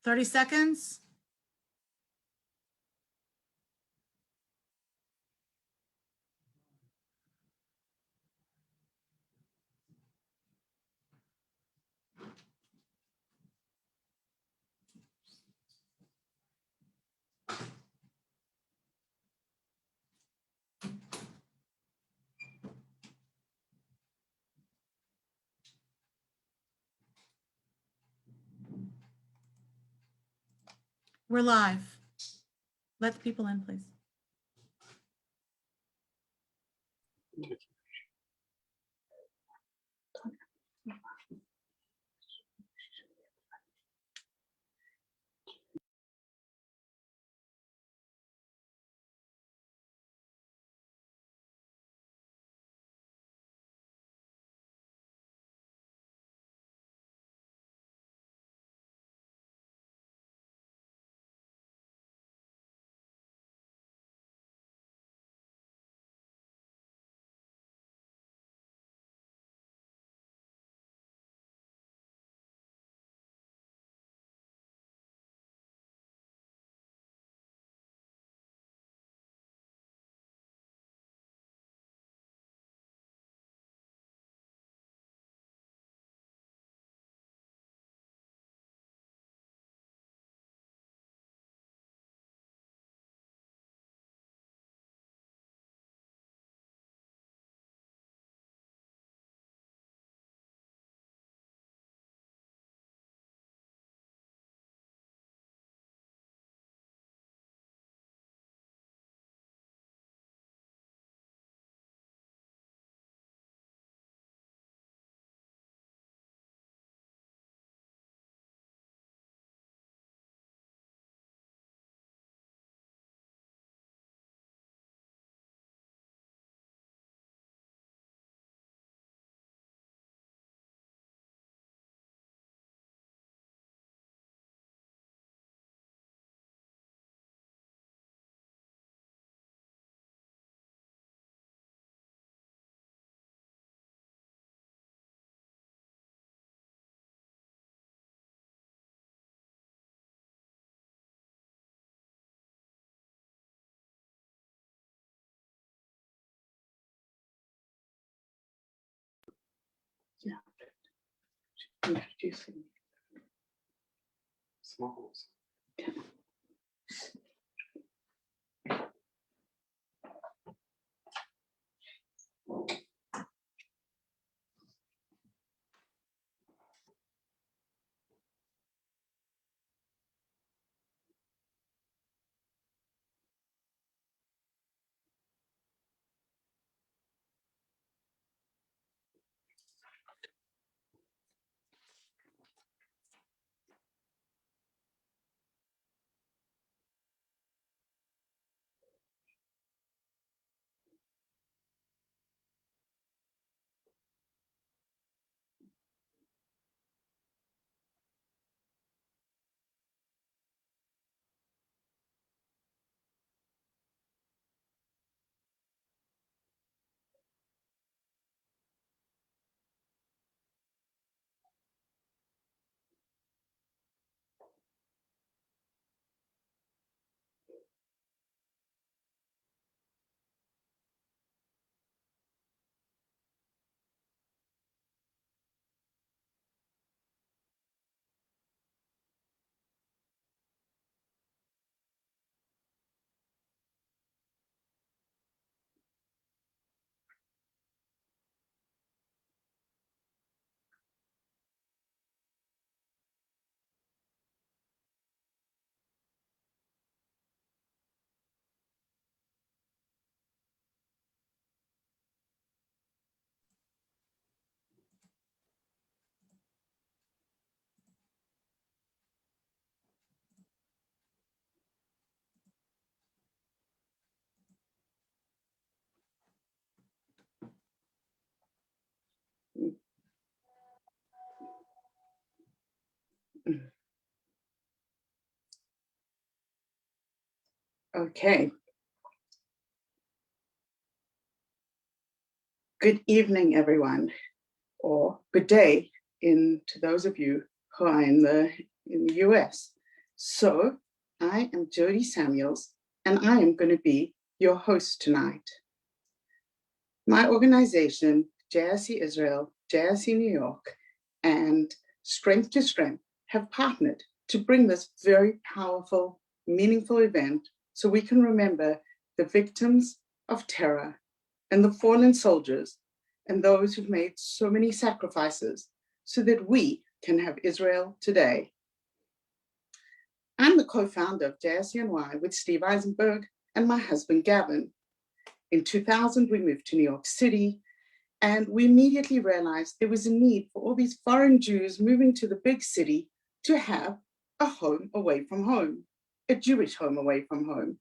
30 seconds. We're live. Let the people in, please. Yeah. Introducing Smalls. Yeah. Okay. Good evening, everyone, or good day to those of you who are in the US. So I am Jody Samuels, and I am going to be your host tonight. My organization, JIC Israel, JIC New York, and Strength to Strength have partnered to bring this very powerful, meaningful event so we can remember the victims of terror and the fallen soldiers and those who've made so many sacrifices so that we can have Israel today. I'm the co-founder of JICNY with Steve Eisenberg and my husband, Gavin. In 2000, we moved to New York City, and we immediately realized there was a need for all these foreign Jews moving to the big city to have a home away from home, a Jewish home away from home.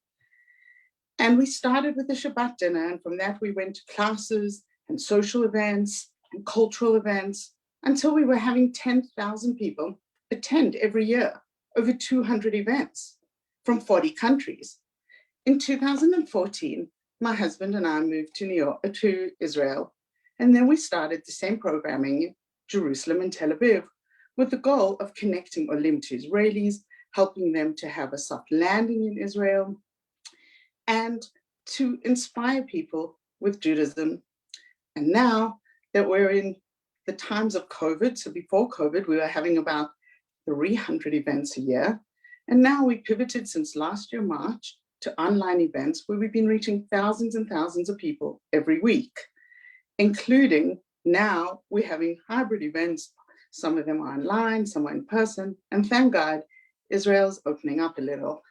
And we started with a Shabbat dinner, and from that we went to classes and social events and cultural events until we were having 10,000 people attend every year, over 200 events from 40 countries. In 2014, my husband and I moved to Israel, and then we started the same programming in Jerusalem and Tel Aviv with the goal of connecting Olim to Israelis, helping them to have a soft landing in Israel, and to inspire people with Judaism. And now that we're in the times of COVID, so before COVID, we were having about 300 events a year. And now we pivoted since last year, March, to online events where we've been reaching thousands and thousands of people every week, including now we're having hybrid events. Some of them are online, some are in person, and thank God, Israel's opening up a little.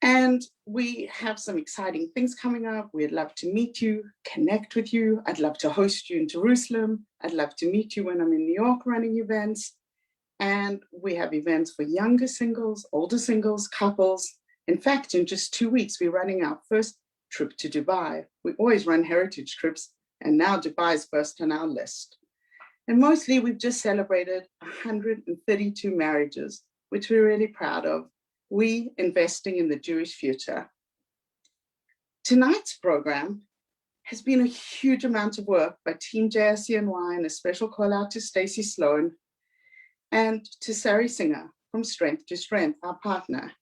And we have some exciting things coming up. We'd love to meet you, connect with you. I'd love to host you in Jerusalem. I'd love to meet you when I'm in New York running events. And we have events for younger singles, older singles, couples. In fact, in just 2 weeks, we're running our first trip to Dubai. We always run heritage trips, and now Dubai is first on our list. And mostly we've just celebrated 132 marriages, which we're really proud of. We investing in the Jewish future. Tonight's program has been a huge amount of work by Team JICNY, and a special call out to Stacey Sloan and to Sari Singer from Strength to Strength, our partner.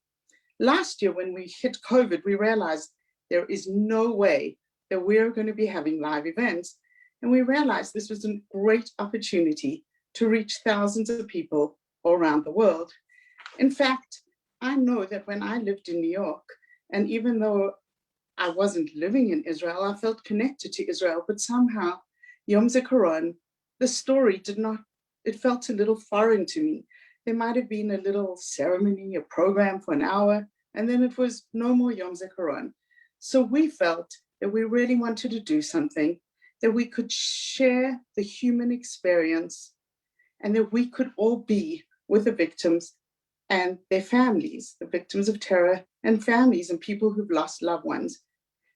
Last year, when we hit COVID, we realized there is no way that we're going to be having live events. And we realized this was a great opportunity to reach thousands of people all around the world. In fact, I know that when I lived in New York, and even though I wasn't living in Israel, I felt connected to Israel, but somehow Yom Zikaron, the story it felt a little foreign to me. There might have been a little ceremony, a program for an hour, and then it was no more Yom Zikaron. So we felt that we really wanted to do something, that we could share the human experience, and that we could all be with the victims and their families, the victims of terror and families and people who've lost loved ones.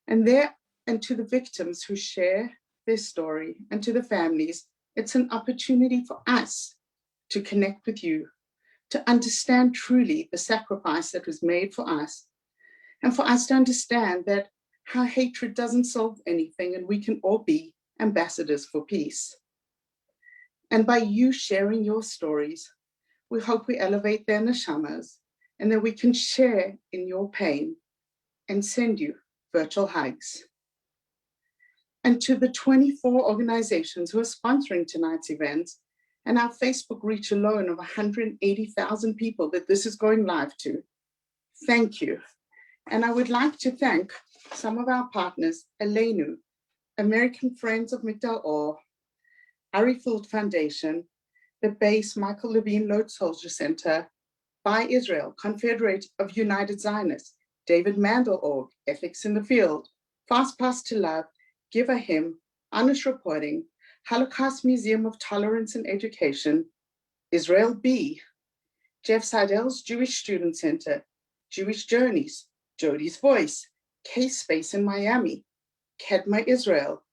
And to the victims who share their story, and to the families, it's an opportunity for us to connect with you, to understand truly the sacrifice that was made for us, and for us to understand that how hatred doesn't solve anything, and we can all be ambassadors for peace. And by you sharing your stories, we hope we elevate their neshamas, and that we can share in your pain and send you virtual hugs. And to the 24 organizations who are sponsoring tonight's events, and our Facebook reach alone of 180,000 people that this is going live to, thank you. And I would like to thank some of our partners, Elenu, American Friends of Migdal Or, Ari Food Foundation, the base Michael Levine Lode Soldier Center, By Israel, Confederate of United Zionists, David Mandel Org, Ethics in the Field, Fast Pass to Love, Give a Hymn, Honest Reporting, Holocaust Museum of Tolerance and Education, Israel B, Jeff Seidel's Jewish Student Center, Jewish Journeys, Jody's Voice, K-Space in Miami, Kedma Israel,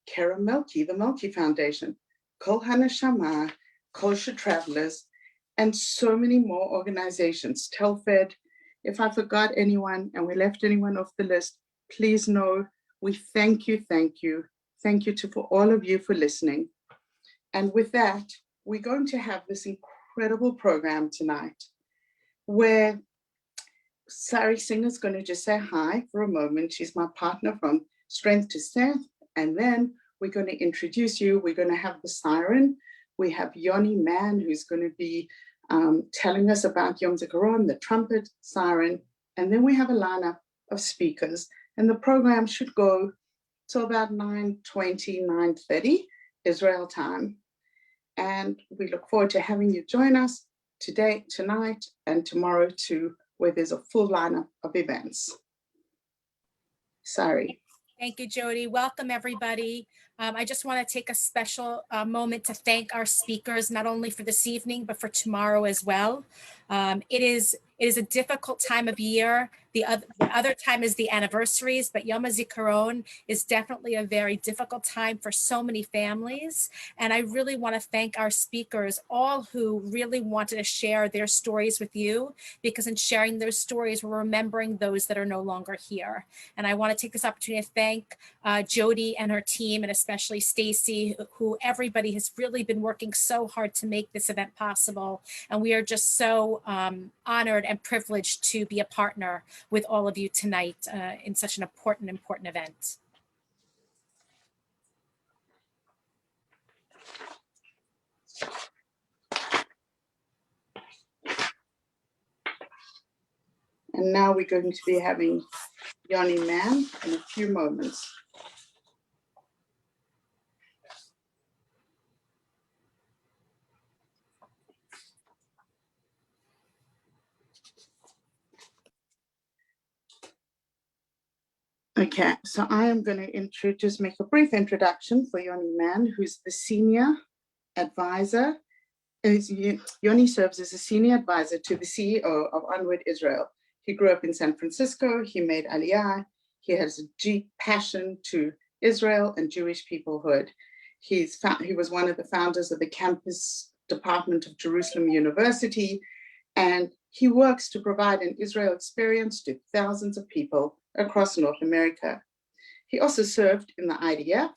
Kara Melki, the Melki Foundation, Kol HaNeshama, Kosher Travelers, and so many more organizations. Telfed, if I forgot anyone and we left anyone off the list, please know we thank you for all of you for listening. And with that, we're going to have this incredible program tonight. where Sari Singer is going to just say hi for a moment. She's my partner from Strength to Strength. And then we're going to introduce you. We're going to have the Siren. We have Yoni Mann, who's going to be telling us about Yom Zikaron, the trumpet, Siren. And then we have a lineup of speakers. And the program should go till about 9:20, 9:30 Israel time. And we look forward to having you join us today, tonight, and tomorrow too, where there's a full lineup of events. Sorry. Thank you, Jody. Welcome, everybody. I just want to take a special moment to thank our speakers, not only for this evening, but for tomorrow as well. It is a difficult time of year. The other time is the anniversaries, but Yom Hazikaron is definitely a very difficult time for so many families. And I really want to thank our speakers, all who really wanted to share their stories with you, because in sharing those stories, we're remembering those that are no longer here. And I want to take this opportunity to thank Jody and her team, and especially Stacy, who everybody has really been working so hard to make this event possible. And we are just so honored and privileged to be a partner with all of you tonight in such an important event. And now we're going to be having Yoni Mann in a few moments. Okay, so I am going to make a brief introduction for Yoni Mann, who's the senior advisor. Yoni serves as a senior advisor to the CEO of Onward Israel. He grew up in San Francisco. He made Aliyah. He has a deep passion to Israel and Jewish peoplehood. He was one of the founders of the campus department of Jerusalem University, and he works to provide an Israel experience to thousands of people across North America. He also served in the IDF,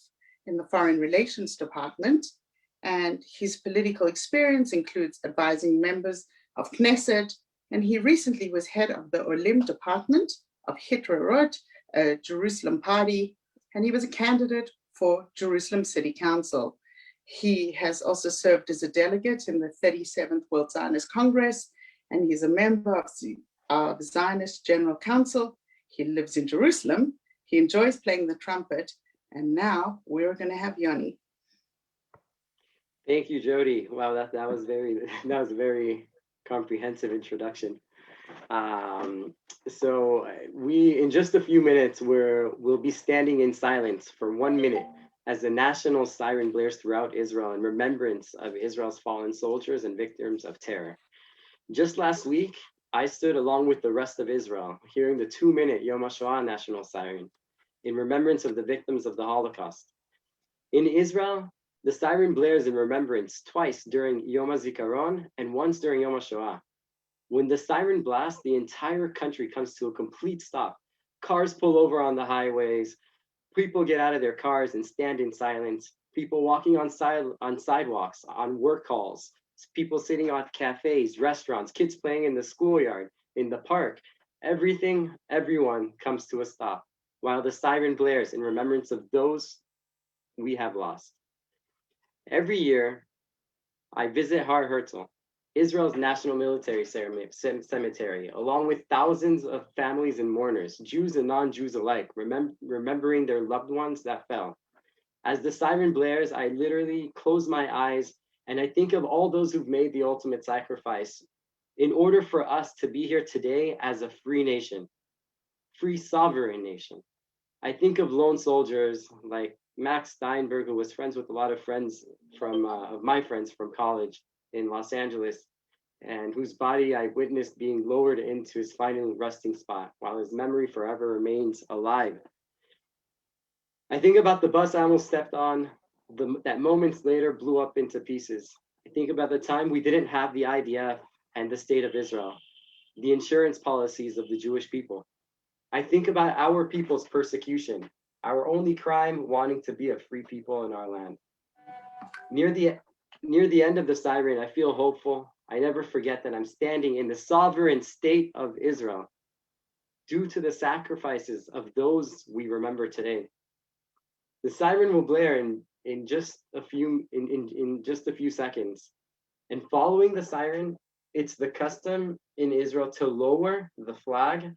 in the Foreign Relations Department, and his political experience includes advising members of Knesset, and he recently was head of the Olim department of Hitrarot, a Jerusalem party, and he was a candidate for Jerusalem City Council. He has also served as a delegate in the 37th World Zionist Congress, and he's a member of the Zionist General Council. He lives in Jerusalem. He enjoys playing the trumpet, and now we're going to have Yoni. Thank you, Jody. Wow, that was a very comprehensive introduction. So we, in just a few minutes, we'll be standing in silence for 1 minute as the national siren blares throughout Israel in remembrance of Israel's fallen soldiers and victims of terror. Just last week, I stood along with the rest of Israel, hearing the 2-minute Yom HaShoah national siren in remembrance of the victims of the Holocaust. In Israel, the siren blares in remembrance twice during Yom HaZikaron and once during Yom HaShoah. When the siren blasts, the entire country comes to a complete stop. Cars pull over on the highways, people get out of their cars and stand in silence, people walking on sidewalks, on work calls, people sitting at cafes, restaurants, kids playing in the schoolyard, in the park. Everyone comes to a stop while the siren blares in remembrance of those we have lost. Every year, I visit Har Herzl, Israel's national military cemetery, along with thousands of families and mourners, Jews and non-Jews alike, remembering their loved ones that fell. As the siren blares, I literally close my eyes and I think of all those who've made the ultimate sacrifice in order for us to be here today as a free nation, free sovereign nation. I think of lone soldiers like Max Steinberg, who was friends with a lot of friends of my friends from college in Los Angeles, and whose body I witnessed being lowered into his final resting spot, while his memory forever remains alive. I think about the bus I almost stepped on, that moments later blew up into pieces. I think about the time we didn't have the IDF and the state of Israel, the insurance policies of the Jewish people. I think about our people's persecution, our only crime wanting to be a free people in our land. Near the end of the siren, I feel hopeful. I never forget that I'm standing in the sovereign state of Israel due to the sacrifices of those we remember today. The siren will blare in just a few seconds. And following the siren, it's the custom in Israel to lower the flag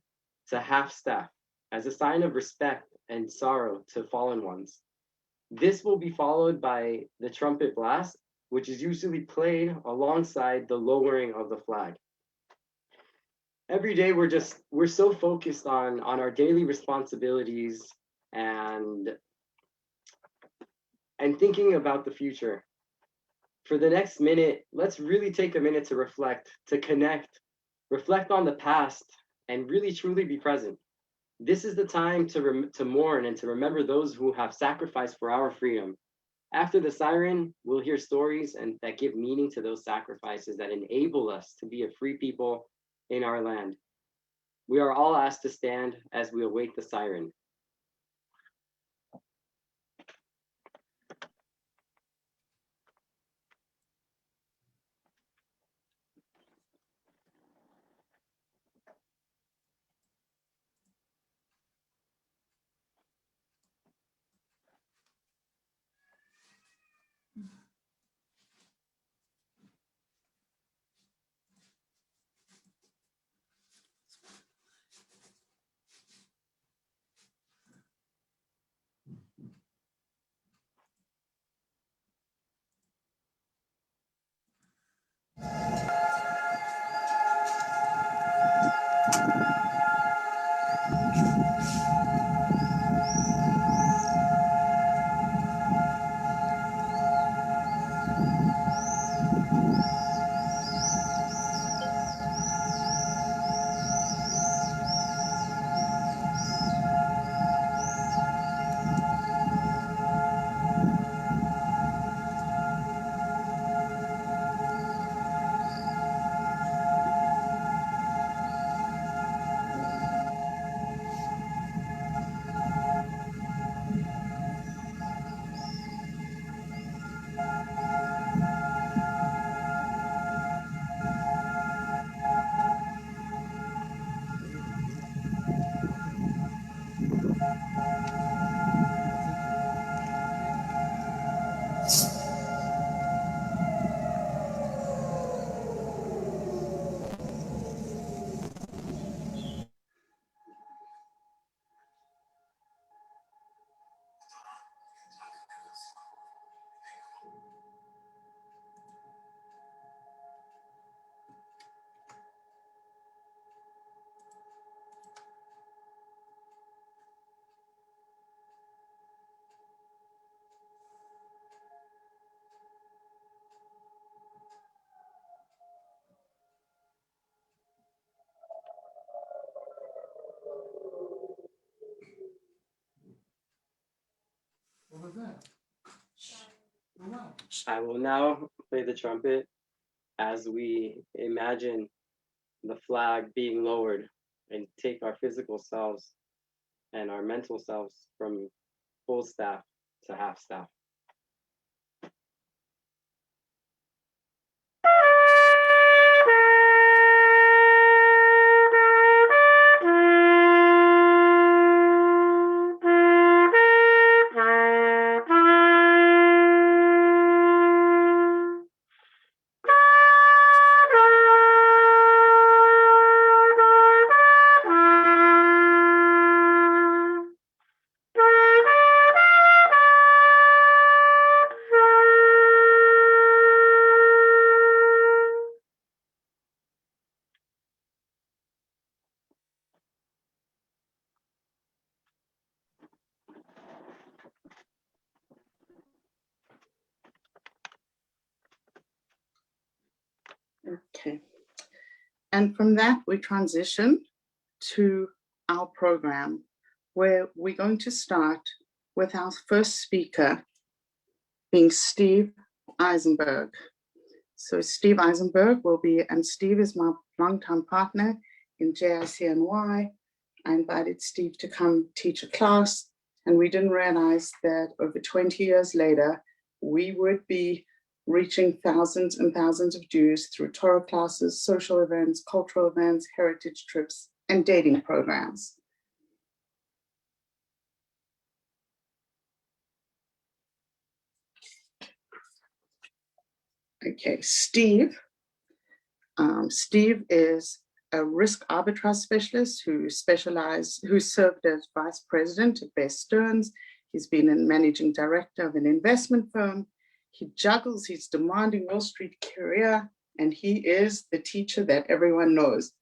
to half staff as a sign of respect and sorrow to fallen ones. This will be followed by the trumpet blast, which is usually played alongside the lowering of the flag. Every day we're so focused on our daily responsibilities and thinking about the future. For the next minute, let's really take a minute to reflect, to connect, reflect on the past, and really truly be present. This is the time to mourn and to remember those who have sacrificed for our freedom. After the siren, we'll hear stories that give meaning to those sacrifices that enable us to be a free people in our land. We are all asked to stand as we await the siren. What was that? I will now play the trumpet as we imagine the flag being lowered and take our physical selves and our mental selves from full staff to half staff. Okay. And from that, we transition to our program, where we're going to start with our first speaker being Steve Eisenberg. So Steve Eisenberg will be, and Steve is my longtime partner in JIC. I invited Steve to come teach a class, and we didn't realize that over 20 years later, we would be reaching thousands and thousands of Jews through Torah classes, social events, cultural events, heritage trips, and dating programs. Okay, Steve. Steve is a risk arbitrage specialist who served as vice president at Bear Stearns. He's been a managing director of an investment firm. He juggles his demanding Wall Street career, and he is the teacher that everyone knows.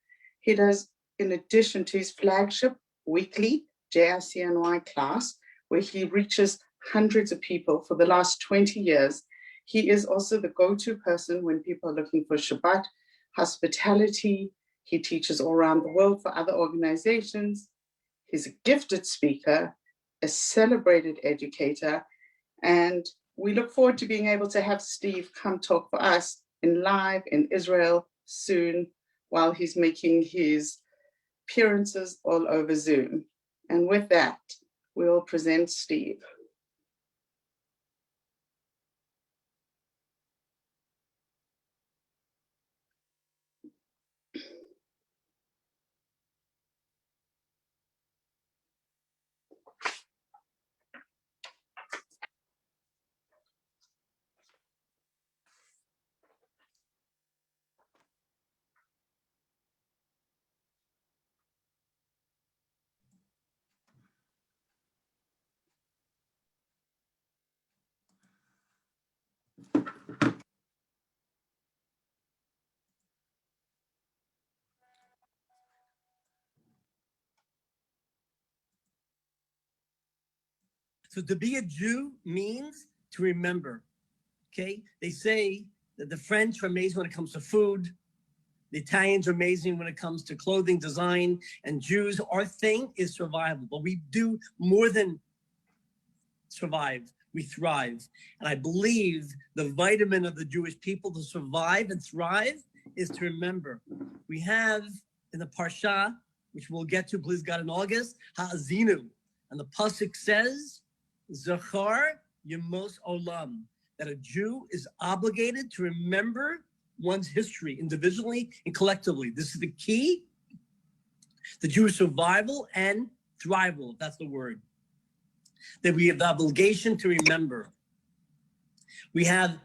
He does, in addition to his flagship weekly JICNY class, where he reaches hundreds of people for the last 20 years, he is also the go-to person when people are looking for Shabbat hospitality. He teaches all around the world for other organizations. He's a gifted speaker, a celebrated educator, and we look forward to being able to have Steve come talk for us live in Israel soon while he's making his appearances all over Zoom. And with that, we'll present Steve. So to be a Jew means to remember, okay? They say that the French are amazing when it comes to food. The Italians are amazing when it comes to clothing design, and Jews, our thing is survival, but we do more than survive, we thrive. And I believe the vitamin of the Jewish people to survive and thrive is to remember. We have in the Parsha, which we'll get to, please God, in August, Ha'azinu. And the Pasuk says, Zachar Yemos Olam, that a Jew is obligated to remember one's history individually and collectively. This is the key to Jewish survival and thrival, that's the word. That we have the obligation to remember. We have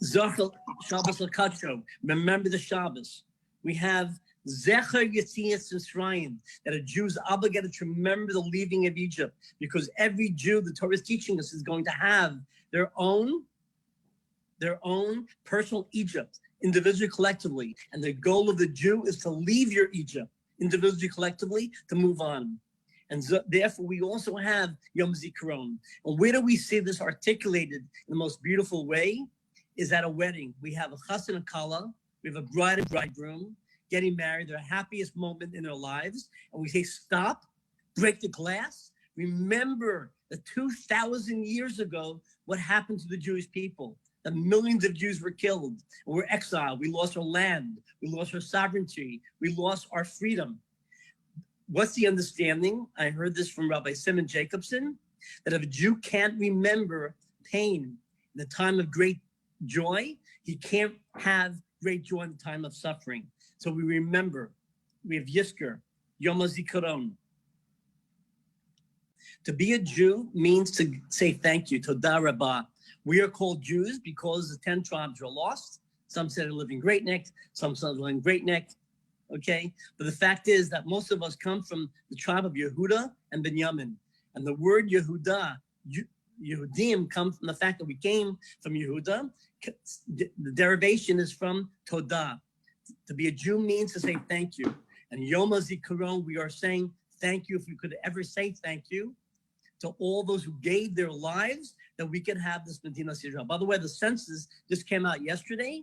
Zachar Shabbos L'Kacho, remember the Shabbos. We have Zecher Yetzias Mitzrayim, that a Jew is obligated to remember the leaving of Egypt, because every Jew, the Torah is teaching us, is going to have their own personal Egypt, individually, collectively. And the goal of the Jew is to leave your Egypt, individually, collectively, to move on. And so, therefore, we also have Yom Zikaron. And where do we see this articulated in the most beautiful way? Is at a wedding. We have a chassan and kala, we have a bride and bridegroom getting married, their happiest moment in their lives. And we say, stop, break the glass. Remember that 2,000 years ago, what happened to the Jewish people? That millions of Jews were killed, and were exiled. We lost our land. We lost our sovereignty. We lost our freedom. What's the understanding? I heard this from Rabbi Simon Jacobson, that if a Jew can't remember pain in the time of great joy, he can't have great joy in the time of suffering. So we remember, we have Yizkor, Yom HaZikaron. To be a Jew means to say thank you, Todah Rabbah. We are called Jews because the 10 tribes are lost. Some said they live in Great Neck, some said they live in Great Neck, okay? But the fact is that most of us come from the tribe of Yehuda and Binyamin. And the word Yehuda, Yehudim, comes from the fact that we came from Yehuda. The derivation is from Todah. To be a Jew means to say thank you. And Yom HaZikaron, we are saying thank you, if we could ever say thank you, to all those who gave their lives that we could have this Medinas Israel. By the way, the census just came out yesterday,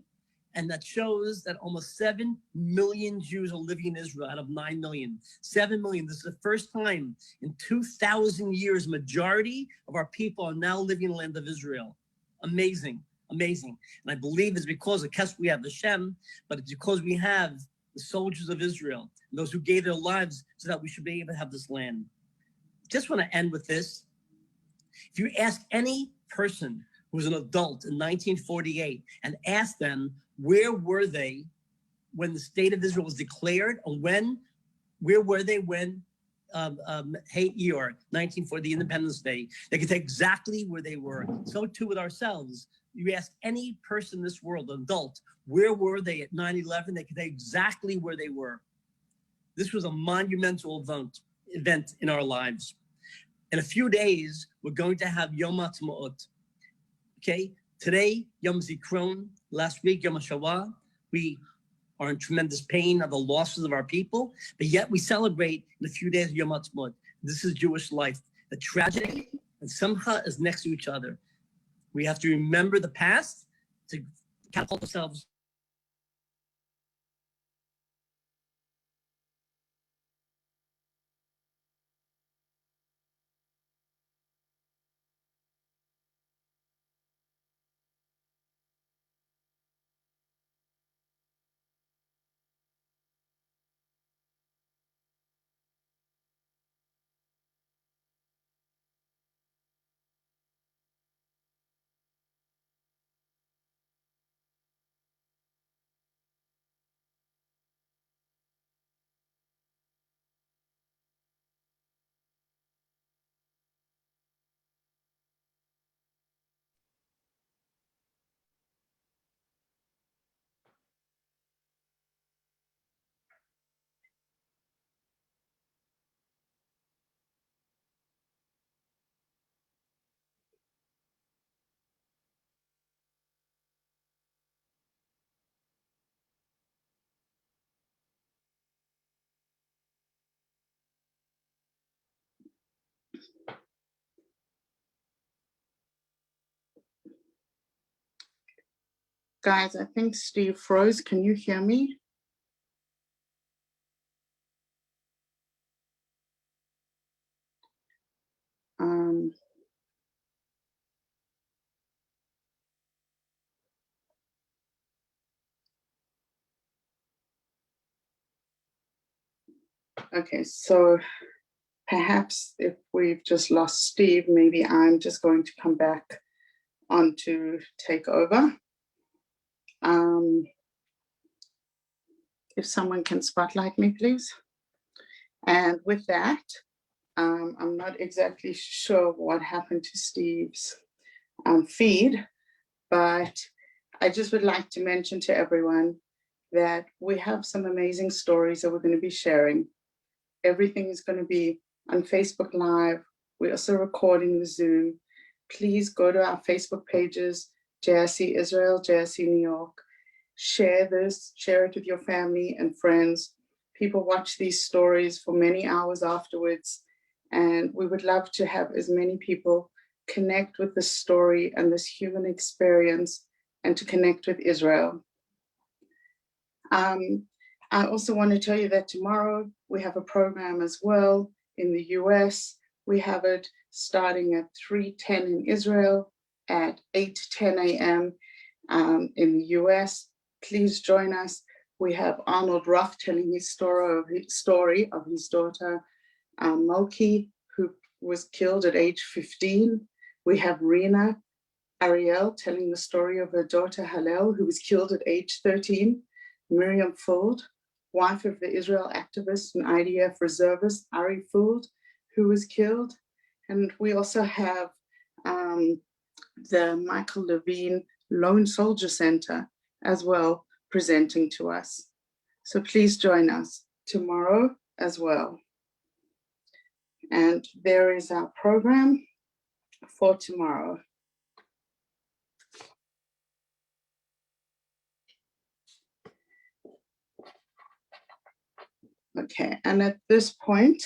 and that shows that almost 7 million Jews are living in Israel out of 9 million. 7 million. This is the first time in 2,000 years, majority of our people are now living in the land of Israel. Amazing. Amazing. And I believe it's because of Kes we have Hashem, but it's because we have the soldiers of Israel, and those who gave their lives so that we should be able to have this land. Just want to end with this. If you ask any person who was an adult in 1948, and asked them where were they when the state of Israel was declared, and where were they when Hate Year, 1940, the Independence Day. They could tell exactly where they were. So too with ourselves. You ask any person in this world, an adult, where were they at 9/11? They could tell exactly where they were. This was a monumental event in our lives. In a few days, we're going to have Yom Ha'atzmaut. Okay, today, Yom Zikaron, last week, Yom HaShoah. We are in tremendous pain of the losses of our people, but yet we celebrate in a few days Yom Ha'atzmaut. This is Jewish life. The tragedy and Simcha is next to each other. We have to remember the past to catapult ourselves. Guys, I think Steve froze. Can you hear me? Okay, so perhaps if we've just lost Steve, maybe I'm just going to come back on to take over. If someone can spotlight me, please. And with that, I'm not exactly sure what happened to Steve's feed, but I just would like to mention to everyone that we have some amazing stories that we're going to be sharing. Everything is going to be on Facebook Live. We're also recording the Zoom. Please go to our Facebook pages, JIC Israel, JIC New York. Share this, share it with your family and friends. People watch these stories for many hours afterwards, and we would love to have as many people connect with this story and this human experience and to connect with Israel. I also want to tell you that tomorrow we have a program as well in the US. We have it starting at 3:10 in Israel, at 8:10 a.m. In the US. Please join us. We have Arnold Ruff telling his story of his daughter, Moki, who was killed at age 15. We have Rena Ariel telling the story of her daughter, Hallel, who was killed at age 13. Miriam Fuld, wife of the Israel activist and IDF reservist, Ari Fuld, who was killed. And we also have the Michael Levine Lone Soldier Center as well presenting to us. So please join us tomorrow as well. And there is our program for tomorrow. Okay, and at this point,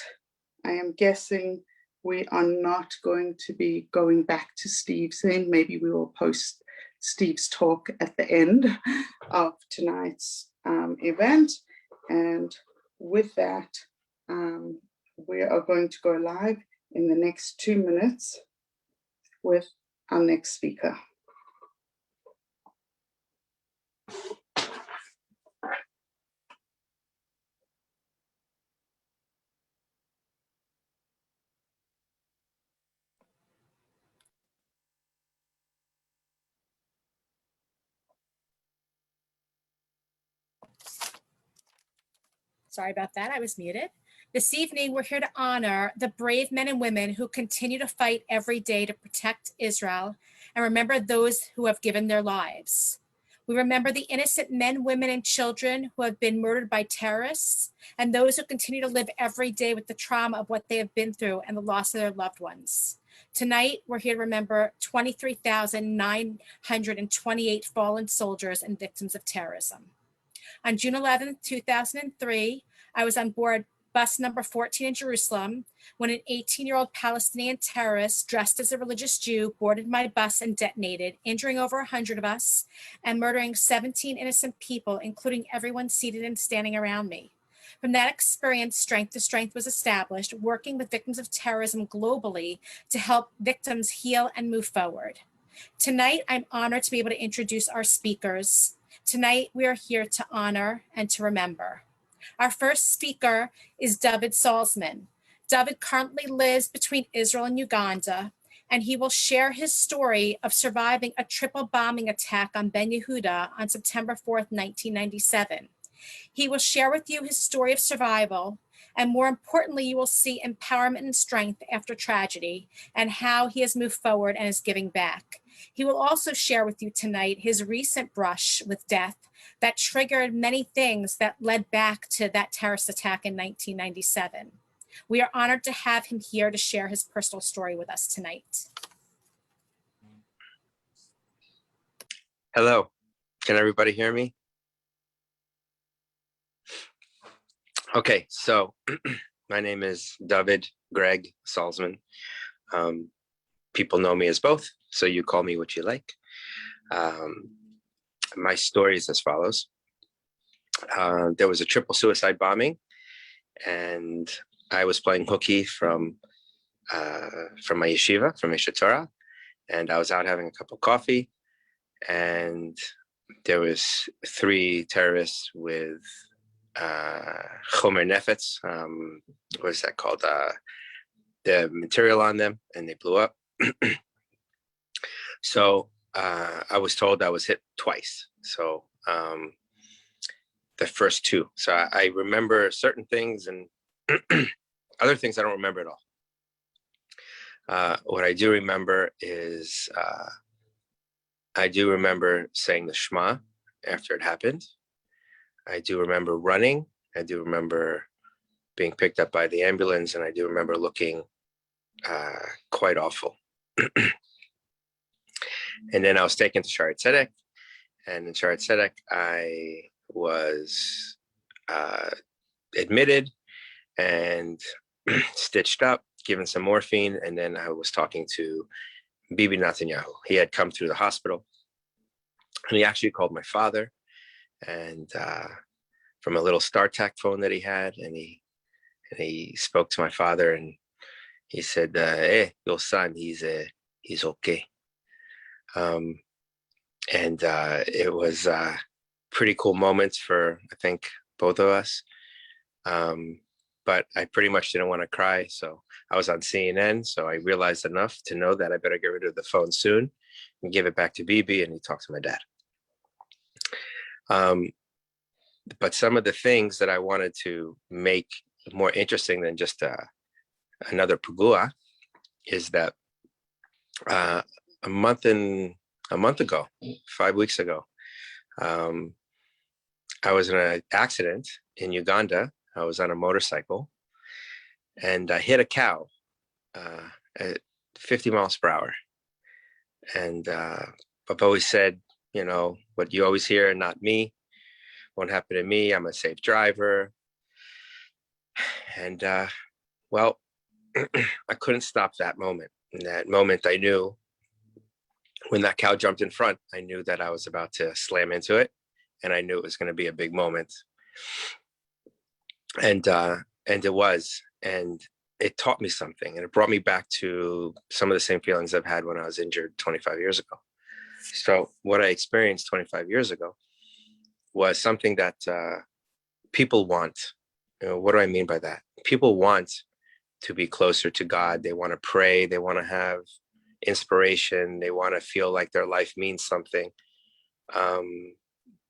I am guessing we are not going to be going back to Steve's thing. Maybe we will post Steve's talk at the end of tonight's event. And with that, we are going to go live in the next 2 minutes with our next speaker. Sorry about that. I was muted. This evening, we're here to honor the brave men and women who continue to fight every day to protect Israel and remember those who have given their lives. We remember the innocent men, women, and children who have been murdered by terrorists and those who continue to live every day with the trauma of what they have been through and the loss of their loved ones. Tonight, we're here to remember 23,928 fallen soldiers and victims of terrorism. On June 11, 2003, I was on board bus number 14 in Jerusalem when an 18-year-old Palestinian terrorist dressed as a religious Jew boarded my bus and detonated, injuring over 100 of us and murdering 17 innocent people, including everyone seated and standing around me. From that experience, Strength to Strength was established, working with victims of terrorism globally to help victims heal and move forward. Tonight, I'm honored to be able to introduce our speakers. Tonight, we are here to honor and to remember. Our first speaker is David Salzman. David currently lives between Israel and Uganda, and he will share his story of surviving a triple bombing attack on Ben Yehuda on September 4th, 1997. He will share with you his story of survival, and more importantly, you will see empowerment and strength after tragedy and how he has moved forward and is giving back. He will also share with you tonight his recent brush with death that triggered many things that led back to that terrorist attack in 1997. We are honored to have him here to share his personal story with us tonight. Hello, can everybody hear me? Okay, so my name is David Greg Salzman. People know me as both, so you call me what you like. My story is as follows. There was a triple suicide bombing, and I was playing hooky from my yeshiva, from Yeshiva Torah, and I was out having a cup of coffee, and there was 3 terrorists with chomer nefetz, what is that called? The material on them, and they blew up. So I was told I was hit twice. So the first 2. So I remember certain things, and other things I don't remember at all. What I do remember is I do remember saying the Shema after it happened. I do remember running. I do remember being picked up by the ambulance, and I do remember looking quite awful. And then I was taken to Shaare Zedek, and in Shaare Zedek, I was admitted and stitched up, given some morphine, and then I was talking to Bibi Netanyahu. He had come through the hospital, and he actually called my father, and from a little StarTAC phone that he had, and he spoke to my father, and he said, "Hey, your son, he's okay." And it was pretty cool moments for, I think, both of us. But I pretty much didn't want to cry, so I was on CNN, so I realized enough to know that I better get rid of the phone soon and give it back to Bibi, and he talked to my dad. But some of the things that I wanted to make more interesting than just another pugua is that a month ago, 5 weeks ago, I was in an accident in Uganda. I was on a motorcycle, and I hit a cow at 50 miles per hour. And I've always said, you know, what you always hear, not me, won't happen to me. I'm a safe driver. And well, I couldn't stop that moment. In that moment, I knew when that cow jumped in front, I knew that I was about to slam into it, and I knew it was going to be a big moment. And it was, and it taught me something, and it brought me back to some of the same feelings I've had when I was injured 25 years ago. So what I experienced 25 years ago was something that people want. You know, what do I mean by that? People want to be closer to God. They want to pray. They want to have inspiration. They want to feel like their life means something.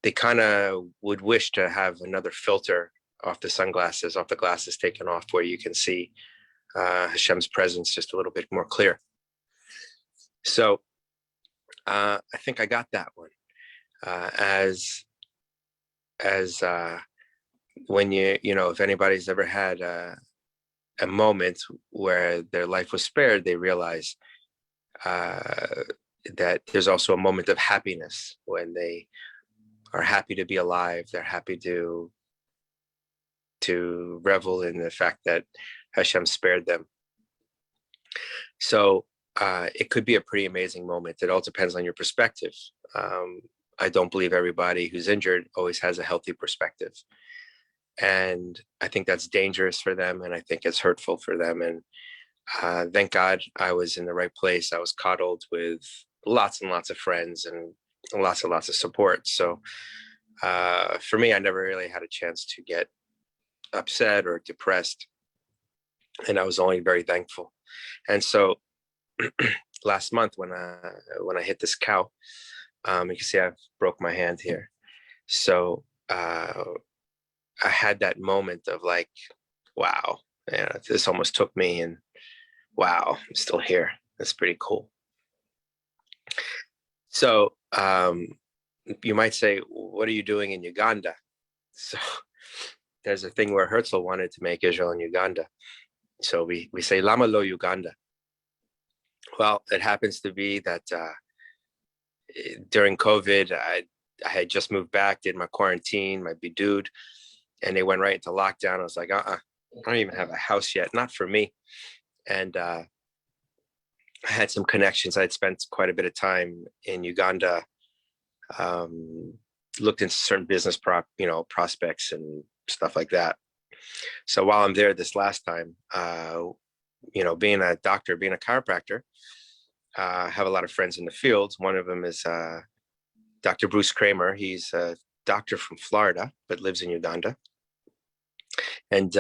They kind of would wish to have another filter off the sunglasses, off the glasses taken off, where you can see Hashem's presence just a little bit more clear. So I think I got that one. As when if anybody's ever had a moment where their life was spared, they realize that there's also a moment of happiness when they are happy to be alive. They're happy to revel in the fact that Hashem spared them. So it could be a pretty amazing moment. It all depends on your perspective. I don't believe everybody who's injured always has a healthy perspective. And I think that's dangerous for them. And I think it's hurtful for them. And thank God I was in the right place. I was coddled with lots and lots of friends and lots and lots of support. So for me, I never really had a chance to get upset or depressed. And I was only very thankful. And so last month when I hit this cow, you can see I've broke my hand here. So I had that moment of like, wow, this almost took me, and wow, I'm still here. That's pretty cool. So you might say, what are you doing in Uganda? So there's a thing where Herzl wanted to make Israel and Uganda. So we say, Lama lo Uganda. Well, it happens to be that during COVID, I had just moved back, did my quarantine, my bidud, and they went right into lockdown. I was like, I don't even have a house yet, not for me. And I had some connections. I'd spent quite a bit of time in Uganda, looked into certain business prospects and stuff like that. So while I'm there this last time, being a doctor, being a chiropractor, I have a lot of friends in the field. One of them is Dr. Bruce Kramer. He's a doctor from Florida, but lives in Uganda. And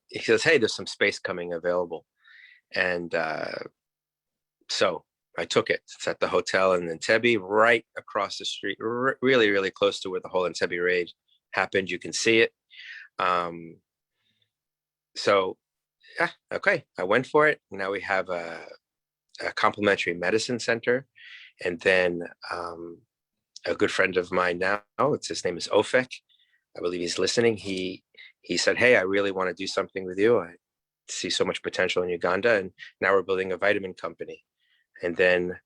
he says, hey, there's some space coming available. And so I took it. It's at the hotel in Entebbe, right across the street, really, really close to where the whole Entebbe raid happened. You can see it. So, yeah, okay, I went for it. Now we have a complementary medicine center. And then a good friend of mine now, his name is Ofek. I believe he's listening. He said, hey, I really want to do something with you. I see so much potential in Uganda. And now we're building a vitamin company. And then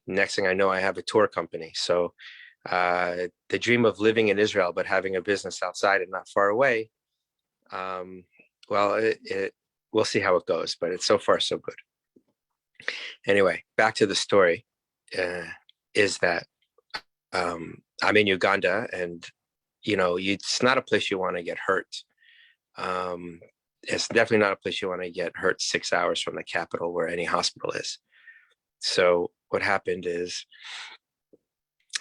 next thing I know, I have a tour company. So the dream of living in Israel, but having a business outside and not far away, we'll see how it goes, but it's so far so good. Anyway, back to the story, is that I'm in Uganda, and it's not a place you want to get hurt. It's definitely not a place you want to get hurt 6 hours from the capital where any hospital is. So what happened is,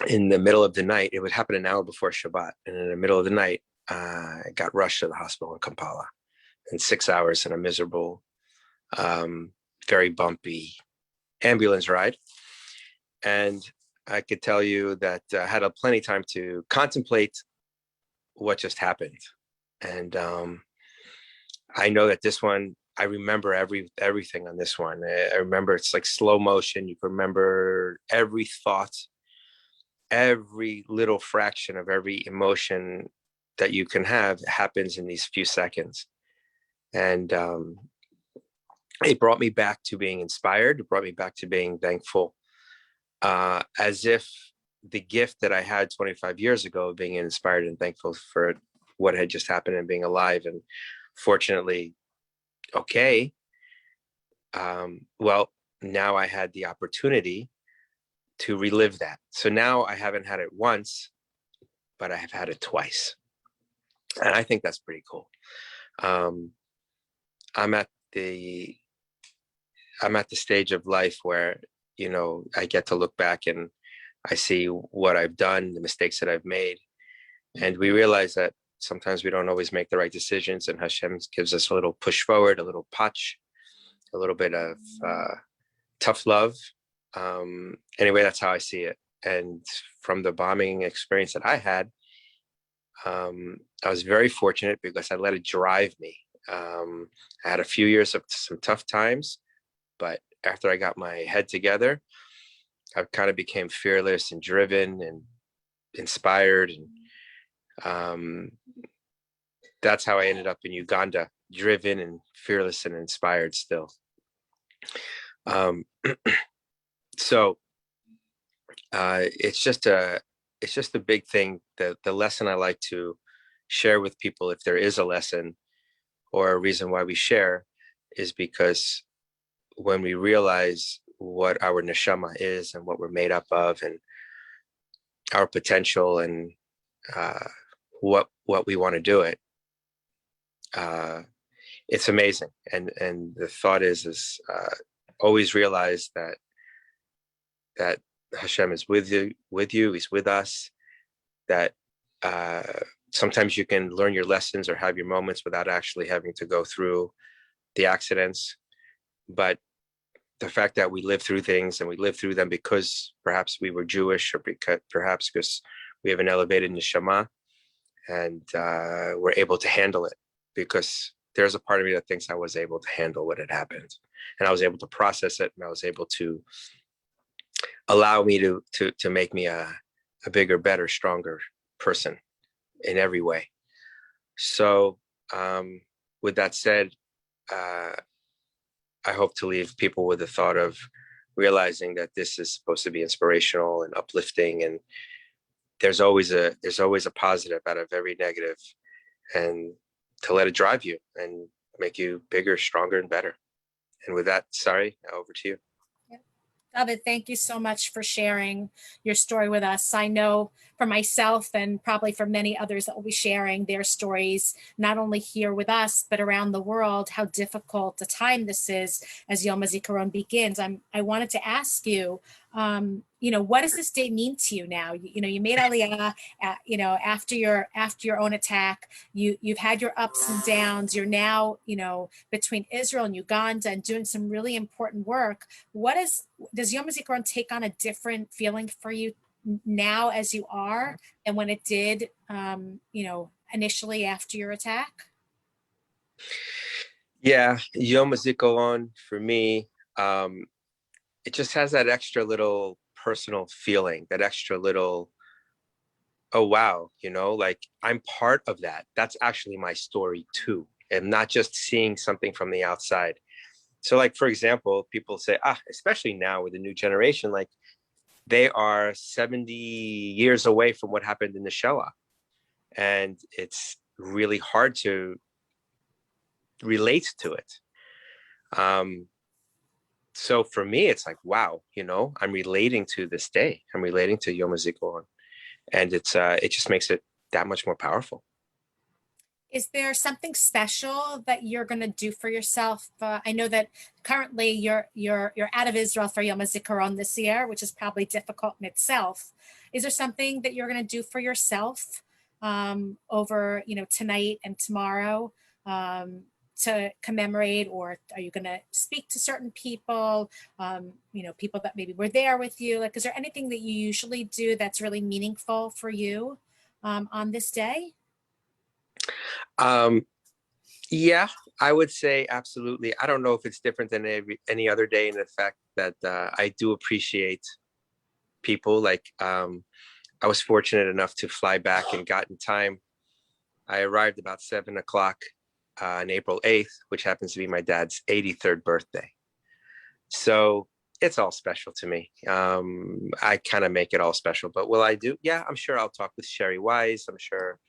in the middle of the night, it would happen an hour before Shabbat, and in the middle of the night, I got rushed to the hospital in Kampala, and 6 hours in a miserable, very bumpy ambulance ride. And I could tell you that I had plenty of time to contemplate what just happened. And I know that this one, I remember everything on this one. I remember it's like slow motion. You can remember every thought, every little fraction of every emotion that you can have happens in these few seconds. And it brought me back to being inspired. It brought me back to being thankful, as if the gift that I had 25 years ago, being inspired and thankful for what had just happened and being alive and fortunately okay. Well, now I had the opportunity to relive that. So now I haven't had it once, but I have had it twice. And I think that's pretty cool. I'm at the stage of life where, I get to look back and I see what I've done, the mistakes that I've made. And we realize that sometimes we don't always make the right decisions, and Hashem gives us a little push forward, a little punch, a little bit of tough love. Anyway, that's how I see it. And from the bombing experience that I had, I was very fortunate because I let it drive me. I had a few years of some tough times, but after I got my head together, I kind of became fearless and driven and inspired. And that's how I ended up in Uganda, driven and fearless and inspired still. So it's just a big thing. The lesson I like to share with people, if there is a lesson or a reason why we share, is because when we realize what our neshama is and what we're made up of and our potential and what we want to do it, it's amazing. And the thought is always realize that Hashem is with you, he's with us, that sometimes you can learn your lessons or have your moments without actually having to go through the accidents. But the fact that we live through things and we live through them because perhaps we were Jewish or perhaps because we have an elevated neshama and we're able to handle it, because there's a part of me that thinks I was able to handle what had happened and I was able to process it and I was able to allow me to make me a bigger, better, stronger person in every way. So with that said, I hope to leave people with the thought of realizing that this is supposed to be inspirational and uplifting, and there's always a positive out of every negative, and to let it drive you and make you bigger, stronger, and better. And with that, Sari, over to you. David, thank you so much for sharing your story with us. I know for myself and probably for many others that will be sharing their stories, not only here with us, but around the world, how difficult a time this is as Yom HaZikaron begins. I wanted to ask you, what does this day mean to you now? You made Aliyah, after your own attack. You've had your ups and downs. You're now, between Israel and Uganda and doing some really important work. Does Yom HaZikaron take on a different feeling for you now as you are than when it did, initially after your attack? Yeah, Yom HaZikaron for me, it just has that extra little personal feeling, that extra little, oh wow, like I'm part of that. That's actually my story too, and not just seeing something from the outside. So like, for example, people say, especially now with the new generation, like they are 70 years away from what happened in the Shoah. And it's really hard to relate to it. So for me, it's like, wow, I'm relating to this day. I'm relating to Yom HaZikaron. And it just makes it that much more powerful. Is there something special that you're going to do for yourself? I know that currently you're out of Israel for Yom HaZikaron this year, which is probably difficult in itself. Is there something that you're going to do for yourself over tonight and tomorrow to commemorate, or are you going to speak to certain people? People that maybe were there with you. Like, is there anything that you usually do that's really meaningful for you on this day? Yeah, I would say absolutely. I don't know if it's different than any other day in the fact that I do appreciate people. Like I was fortunate enough to fly back and got in time. I arrived about 7:00 on April 8th, which happens to be my dad's 83rd birthday. So it's all special to me. I kind of make it all special, but will I do? Yeah, I'm sure I'll talk with Sherry Wise. I'm sure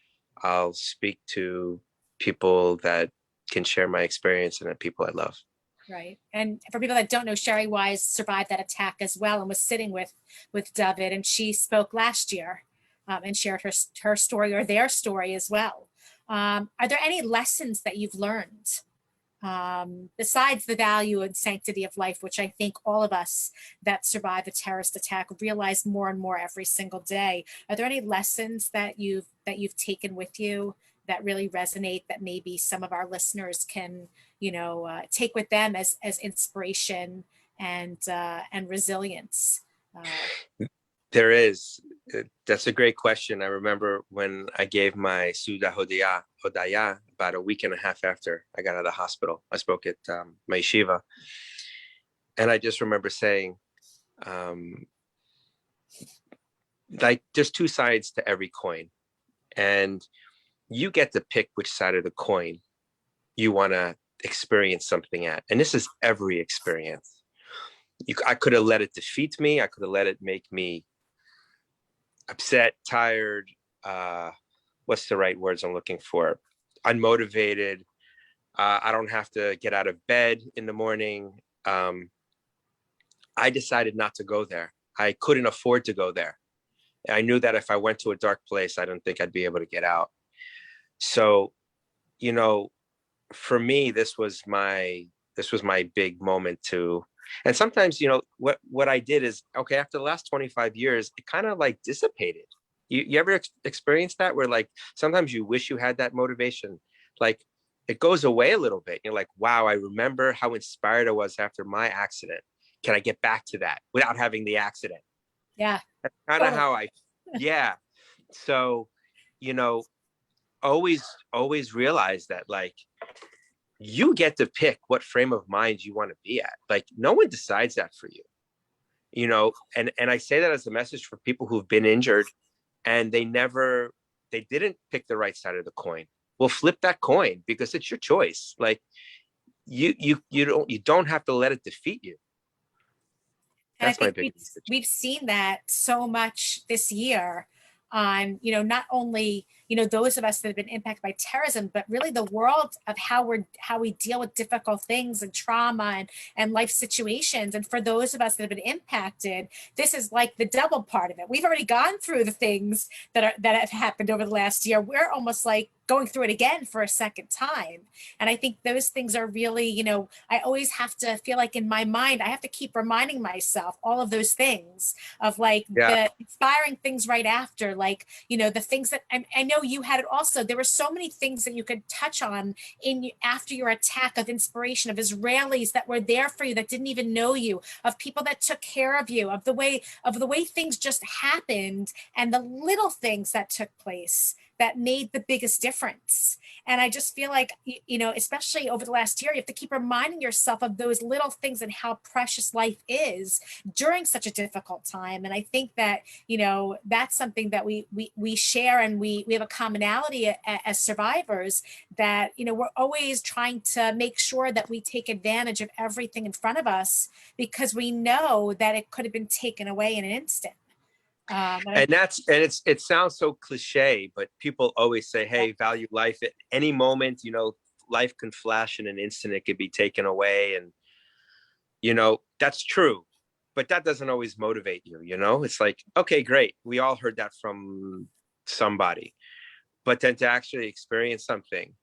I'll speak to people that can share my experience and the people I love. Right. And for people that don't know, Sherry Wise survived that attack as well and was sitting with David, and she spoke last year and shared her story, or their story as well. Are there any lessons that you've learned besides the value and sanctity of life, which I think all of us that survive a terrorist attack realize more and more every single day? Are there any lessons that you've taken with you that really resonate, that maybe some of our listeners can take with them as inspiration and resilience? There is. That's a great question. I remember when I gave my Suda Hodaya about a week and a half after I got out of the hospital. I spoke at my yeshiva. And I just remember saying, like, there's two sides to every coin. And you get to pick which side of the coin you want to experience something at. And this is every experience. I could have let it defeat me. I could have let it make me upset, tired. What's the right words I'm looking for? Unmotivated. I don't have to get out of bed in the morning. I decided not to go there. I couldn't afford to go there. I knew that if I went to a dark place, I don't think I'd be able to get out. So, you know, for me, this was my big moment to, and sometimes, you know, what I did is, okay, after the last 25 years, it kind of like dissipated. You ever experience that where like, sometimes you wish you had that motivation, like it goes away a little bit. You're like, wow, I remember how inspired I was after my accident. Can I get back to that without having the accident? Yeah. That's kind of Totally. how yeah. So, you know, always realize that like, you get to pick what frame of mind you want to be at. Like no one decides that for you, you know, and I say that as a message for people who've been injured and they didn't pick the right side of the coin. Well, flip that coin because it's your choice. Like you don't have to let it defeat you. And I That's my think big message. we've seen that so much this year on, you know, not only, you know, those of us that have been impacted by terrorism, but really the world of how we deal with difficult things and trauma and life situations. And for those of us that have been impacted, this is like the double part of it. We've already gone through the things that have happened over the last year. We're almost like going through it again for a second time. And I think those things are really, you know, I always have to feel like in my mind, I have to keep reminding myself all of those things of like the inspiring things right after, like, you know, the things that I know you had it also. There were so many things that you could touch on after your attack of inspiration, of Israelis that were there for you, that didn't even know you, of people that took care of you, of the way things just happened and the little things that took place that made the biggest difference. And I just feel like, you know, especially over the last year, you have to keep reminding yourself of those little things and how precious life is during such a difficult time. And I think that, you know, that's something that we share, and we have a commonality as survivors, that, you know, we're always trying to make sure that we take advantage of everything in front of us because we know that it could have been taken away in an instant. It sounds so cliche, but people always say, hey, value life at any moment. You know, life can flash in an instant, it could be taken away. And, you know, that's true, but that doesn't always motivate you. You know, it's like, okay, great. We all heard that from somebody, but then to actually experience something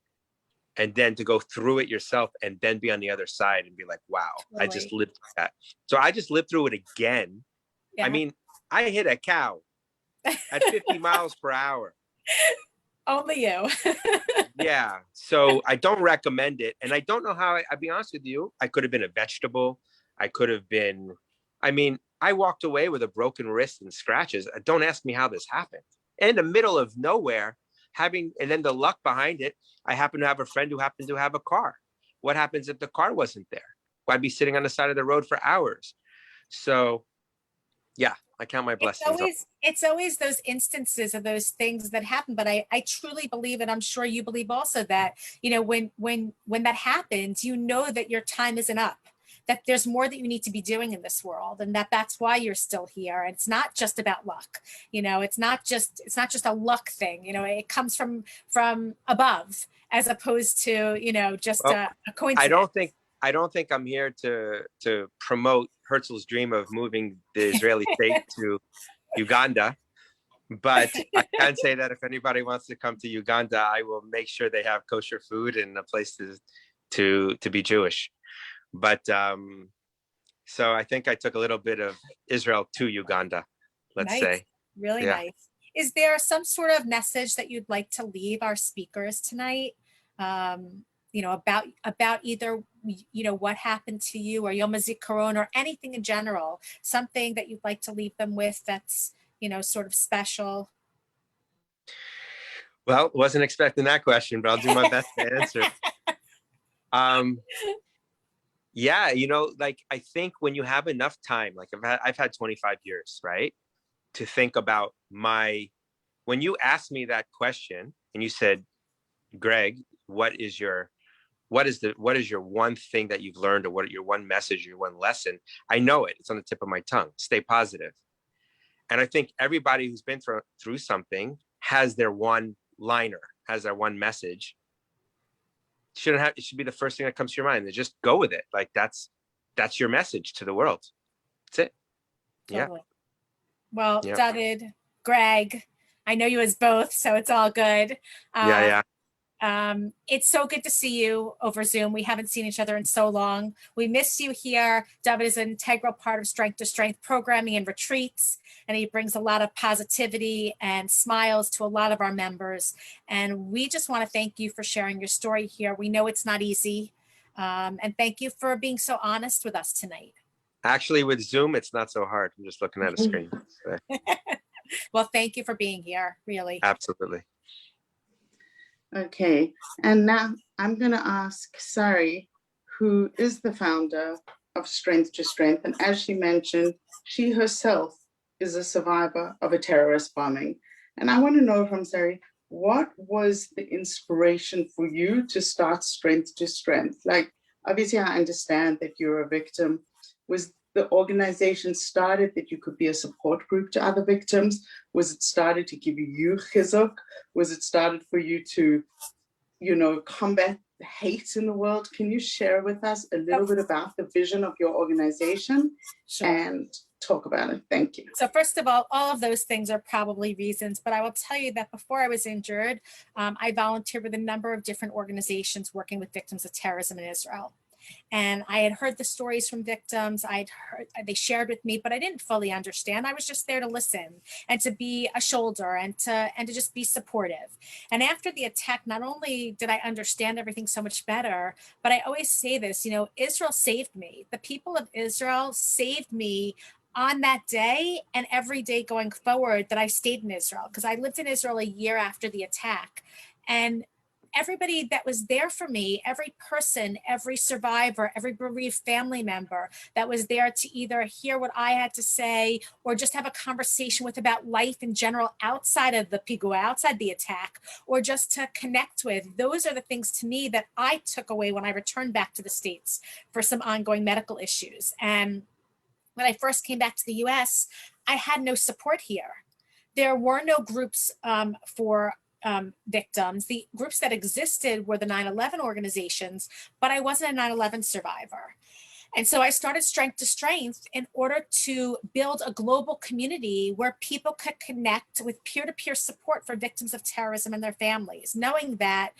and then to go through it yourself and then be on the other side and be like, wow, totally. I just lived through that. So I just lived through it again. Yeah. I mean, I hit a cow at 50 miles per hour. Only you. Yeah. So I don't recommend it. And I don't know how, I'll be honest with you, I could have been a vegetable. I could have been, I mean, I walked away with a broken wrist and scratches. Don't ask me how this happened. In the middle of nowhere, and then the luck behind it, I happen to have a friend who happened to have a car. What happens if the car wasn't there? Well, I'd be sitting on the side of the road for hours. So yeah, I count my blessings. It's always those instances of those things that happen. But I truly believe, and I'm sure you believe also, that, you know, when that happens, you know that your time isn't up, that there's more that you need to be doing in this world, and that's why you're still here. And it's not just about luck. You know, it's not just a luck thing. You know, it comes from above, as opposed to, you know, just a coincidence. I don't think I'm here to promote Herzl's dream of moving the Israeli state to Uganda, but I can say that if anybody wants to come to Uganda, I will make sure they have kosher food and a place to be Jewish. But so I think I took a little bit of Israel to Uganda, let's say. Really nice. Is there some sort of message that you'd like to leave our speakers tonight? about either, what happened to you or Yom HaZikaron or anything in general, something that you'd like to leave them with that's, sort of special. Well, wasn't expecting that question, but I'll do my best to answer. Yeah, like I think when you have enough time, like I've had 25 years, right, to think about when you asked me that question and you said, Greg, what is your one thing that you've learned, or what your one message, your one lesson? I know it. It's on the tip of my tongue. Stay positive. And I think everybody who's been through something has their one liner, has their one message. It should be the first thing that comes to your mind. And just go with it. Like that's your message to the world. That's it. Totally. Well, Yeah. David, Greg, I know you as both, so it's all good. Yeah. It's so good to see you over Zoom. We haven't seen each other in so long. We miss you here. David is an integral part of Strength to Strength programming and retreats, and he brings a lot of positivity and smiles to a lot of our members. And we just want to thank you for sharing your story here. We know it's not easy. And thank you for being so honest with us tonight. Actually, with Zoom, it's not so hard. I'm just looking at a screen. So, Well, thank you for being here, really. absolutely. Okay, and now I'm going to ask Sari, who is the founder of Strength to Strength. And as she mentioned, she herself is a survivor of a terrorist bombing. And I want to know from Sari, what was the inspiration for you to start Strength to Strength? Like, obviously, I understand that you're a victim. Was the organization started that you could be a support group to other victims? Was it started to give you chizuk? Was it started for you to, combat the hate in the world? Can you share with us a little bit about the vision of your organization? Sure. And talk about it? Thank you. So first of all of those things are probably reasons, but I will tell you that before I was injured, I volunteered with a number of different organizations working with victims of terrorism in Israel. And I had heard the stories from victims. They shared with me, but I didn't fully understand. I was just there to listen and to be a shoulder and to just be supportive. And after the attack, not only did I understand everything so much better, but I always say this, Israel saved me. The people of Israel saved me on that day and every day going forward that I stayed in Israel, because I lived in Israel a year after the attack. And everybody that was there for me, every person, every survivor, every bereaved family member that was there to either hear what I had to say or just have a conversation with about life in general outside of the pigua, outside the attack, or just to connect with. Those are the things to me that I took away when I returned back to the States for some ongoing medical issues. And when I first came back to the US, I had no support here. There were no groups for victims. The groups that existed were the 9/11 organizations, but I wasn't a 9/11 survivor. And so I started Strength to Strength in order to build a global community where people could connect with peer-to-peer support for victims of terrorism and their families, knowing that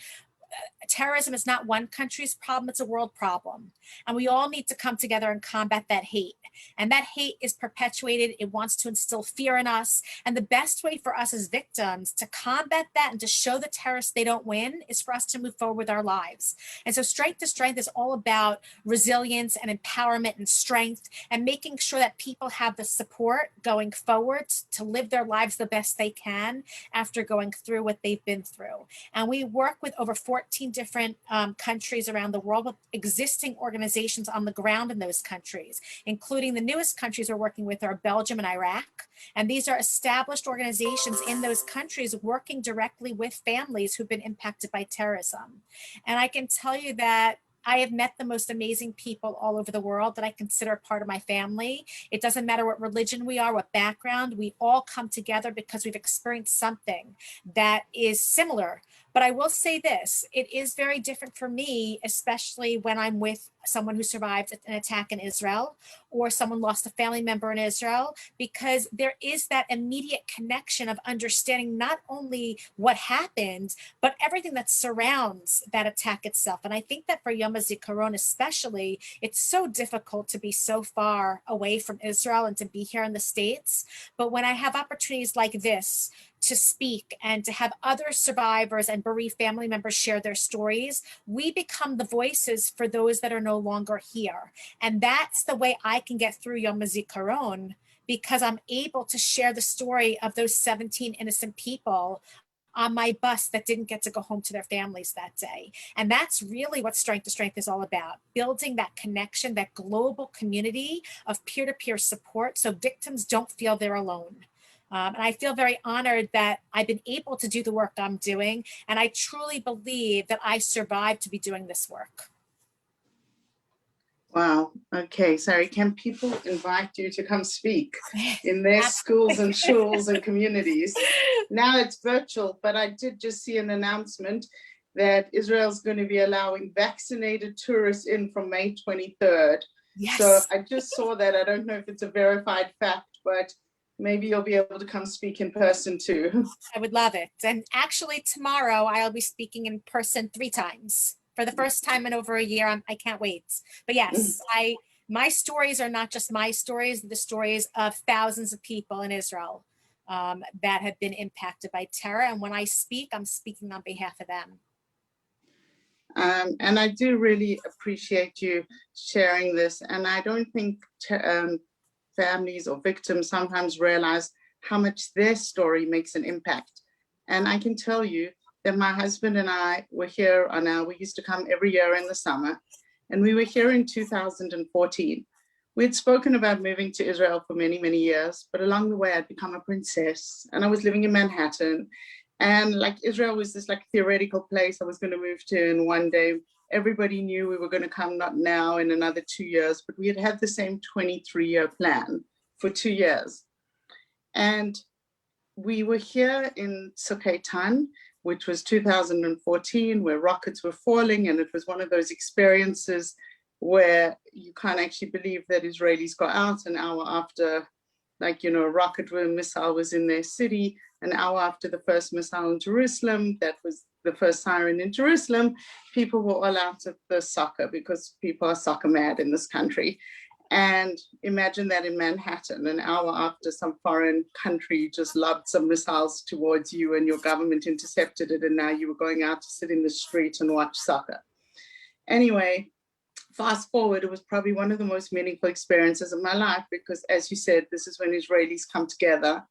terrorism is not one country's problem, it's a world problem. And we all need to come together and combat that hate. And that hate is perpetuated. It wants to instill fear in us. And the best way for us as victims to combat that and to show the terrorists they don't win is for us to move forward with our lives. And so Strength to Strength is all about resilience and empowerment and strength and making sure that people have the support going forward to live their lives the best they can after going through what they've been through. And we work with over 14 different countries around the world with existing organizations on the ground in those countries, including the newest countries we're working with are Belgium and Iraq. And these are established organizations in those countries working directly with families who've been impacted by terrorism. And I can tell you that I have met the most amazing people all over the world that I consider part of my family. It doesn't matter what religion we are, what background, we all come together because we've experienced something that is similar. But I will say this, it is very different for me, especially when I'm with someone who survived an attack in Israel or someone lost a family member in Israel, because there is that immediate connection of understanding not only what happened, but everything that surrounds that attack itself. And I think that for Yom HaZikaron especially, it's so difficult to be so far away from Israel and to be here in the States. But when I have opportunities like this, to speak and to have other survivors and bereaved family members share their stories, we become the voices for those that are no longer here. And that's the way I can get through Yom Hazikaron, because I'm able to share the story of those 17 innocent people on my bus that didn't get to go home to their families that day. And that's really what Strength to Strength is all about, building that connection, that global community of peer-to-peer support so victims don't feel they're alone. And I feel very honored that I've been able to do the work I'm doing. And I truly believe that I survived to be doing this work. Wow. Okay, sorry. Can people invite you to come speak in their schools and shuls and communities? Now it's virtual, but I did just see an announcement that Israel's going to be allowing vaccinated tourists in from May 23rd. Yes. So I just saw that. I don't know if it's a verified fact, but maybe you'll be able to come speak in person too. I would love it. And actually tomorrow I'll be speaking in person 3 times. For the first time in over a year. I can't wait. But yes, my stories are not just my stories, the stories of thousands of people in Israel that have been impacted by terror. And when I speak, I'm speaking on behalf of them. And I do really appreciate you sharing this. And I don't think families or victims sometimes realize how much their story makes an impact. And I can tell you that my husband and I were here we used to come every year in the summer, and we were here in 2014. We had spoken about moving to Israel for many, many years, but along the way I'd become a princess and I was living in Manhattan. And like Israel was this like theoretical place I was going to move to, and one day everybody knew we were going to come, not now, in another 2 years, but we had had the same 23-year plan for 2 years. And we were here in Sukeitan, which was 2014, where rockets were falling. And it was one of those experiences where you can't actually believe that Israelis got out an hour after, like, you know, a rocket or a missile was in their city, an hour after the first missile in Jerusalem. That was the first siren in Jerusalem. People were all out of the soccer because people are soccer mad in this country. And imagine that in Manhattan, an hour after some foreign country just lobbed some missiles towards you and your government intercepted it, and now you were going out to sit in the street and watch soccer. Anyway, fast forward, it was probably one of the most meaningful experiences of my life because, as you said, this is when Israelis come together.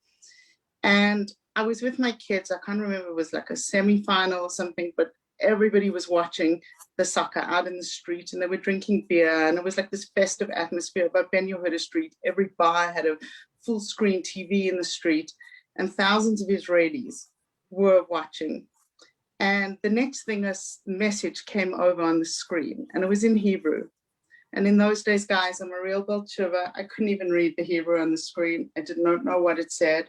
And I was with my kids. I can't remember, it was like a semi-final or something, but everybody was watching the soccer out in the street and they were drinking beer, and it was like this festive atmosphere. About Ben Yehuda Street, every bar had a full screen TV in the street, and thousands of Israelis were watching. And the next thing, a message came over on the screen, and it was in Hebrew. And in those days, guys, I'm a real Belteshuva. I couldn't even read the Hebrew on the screen. I did not know what it said,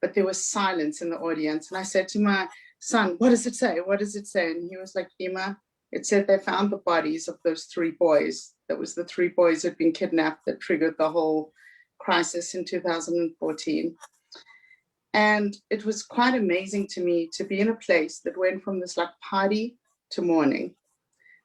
but there was silence in the audience. And I said to my son, "What does it say? What does it say?" And he was like, "Ima, it said they found the bodies of those 3 boys. That was the 3 boys that had been kidnapped that triggered the whole crisis in 2014. And it was quite amazing to me to be in a place that went from this like party to mourning.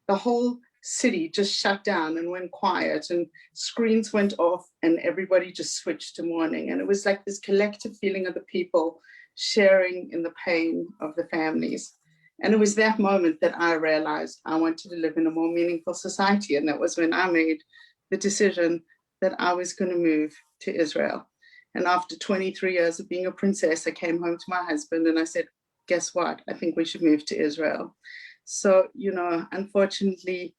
The whole city just shut down and went quiet, and screens went off and everybody just switched to mourning. And it was like this collective feeling of the people sharing in the pain of the families. And it was that moment that I realized I wanted to live in a more meaningful society. And that was when I made the decision that I was going to move to Israel. And after 23 years of being a princess, I came home to my husband and I said, "Guess what? I think we should move to Israel." So, you know, unfortunately,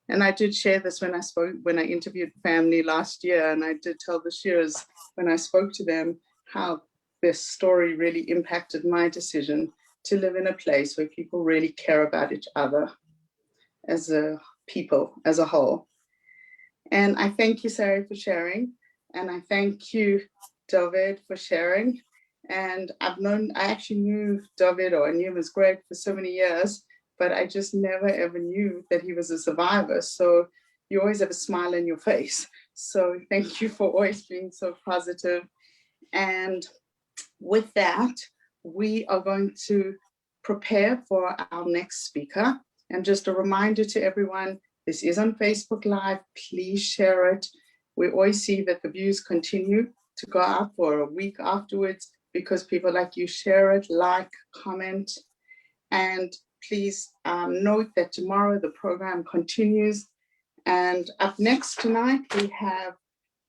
and I did share this when I interviewed family last year, and I did tell the shearers when I spoke to them how this story really impacted my decision to live in a place where people really care about each other as a people, as a whole. And I thank you, Sarah, for sharing. And I thank you, David, for sharing. And I actually knew David, or I knew him as Greg for so many years, but I just never ever knew that he was a survivor. So you always have a smile on your face. So thank you for always being so positive. And with that, we are going to prepare for our next speaker. And just a reminder to everyone, this is on Facebook Live. Please share it. We always see that the views continue to go up for a week afterwards. because people like you share it, like, comment, and please note that tomorrow the program continues. And up next tonight, we have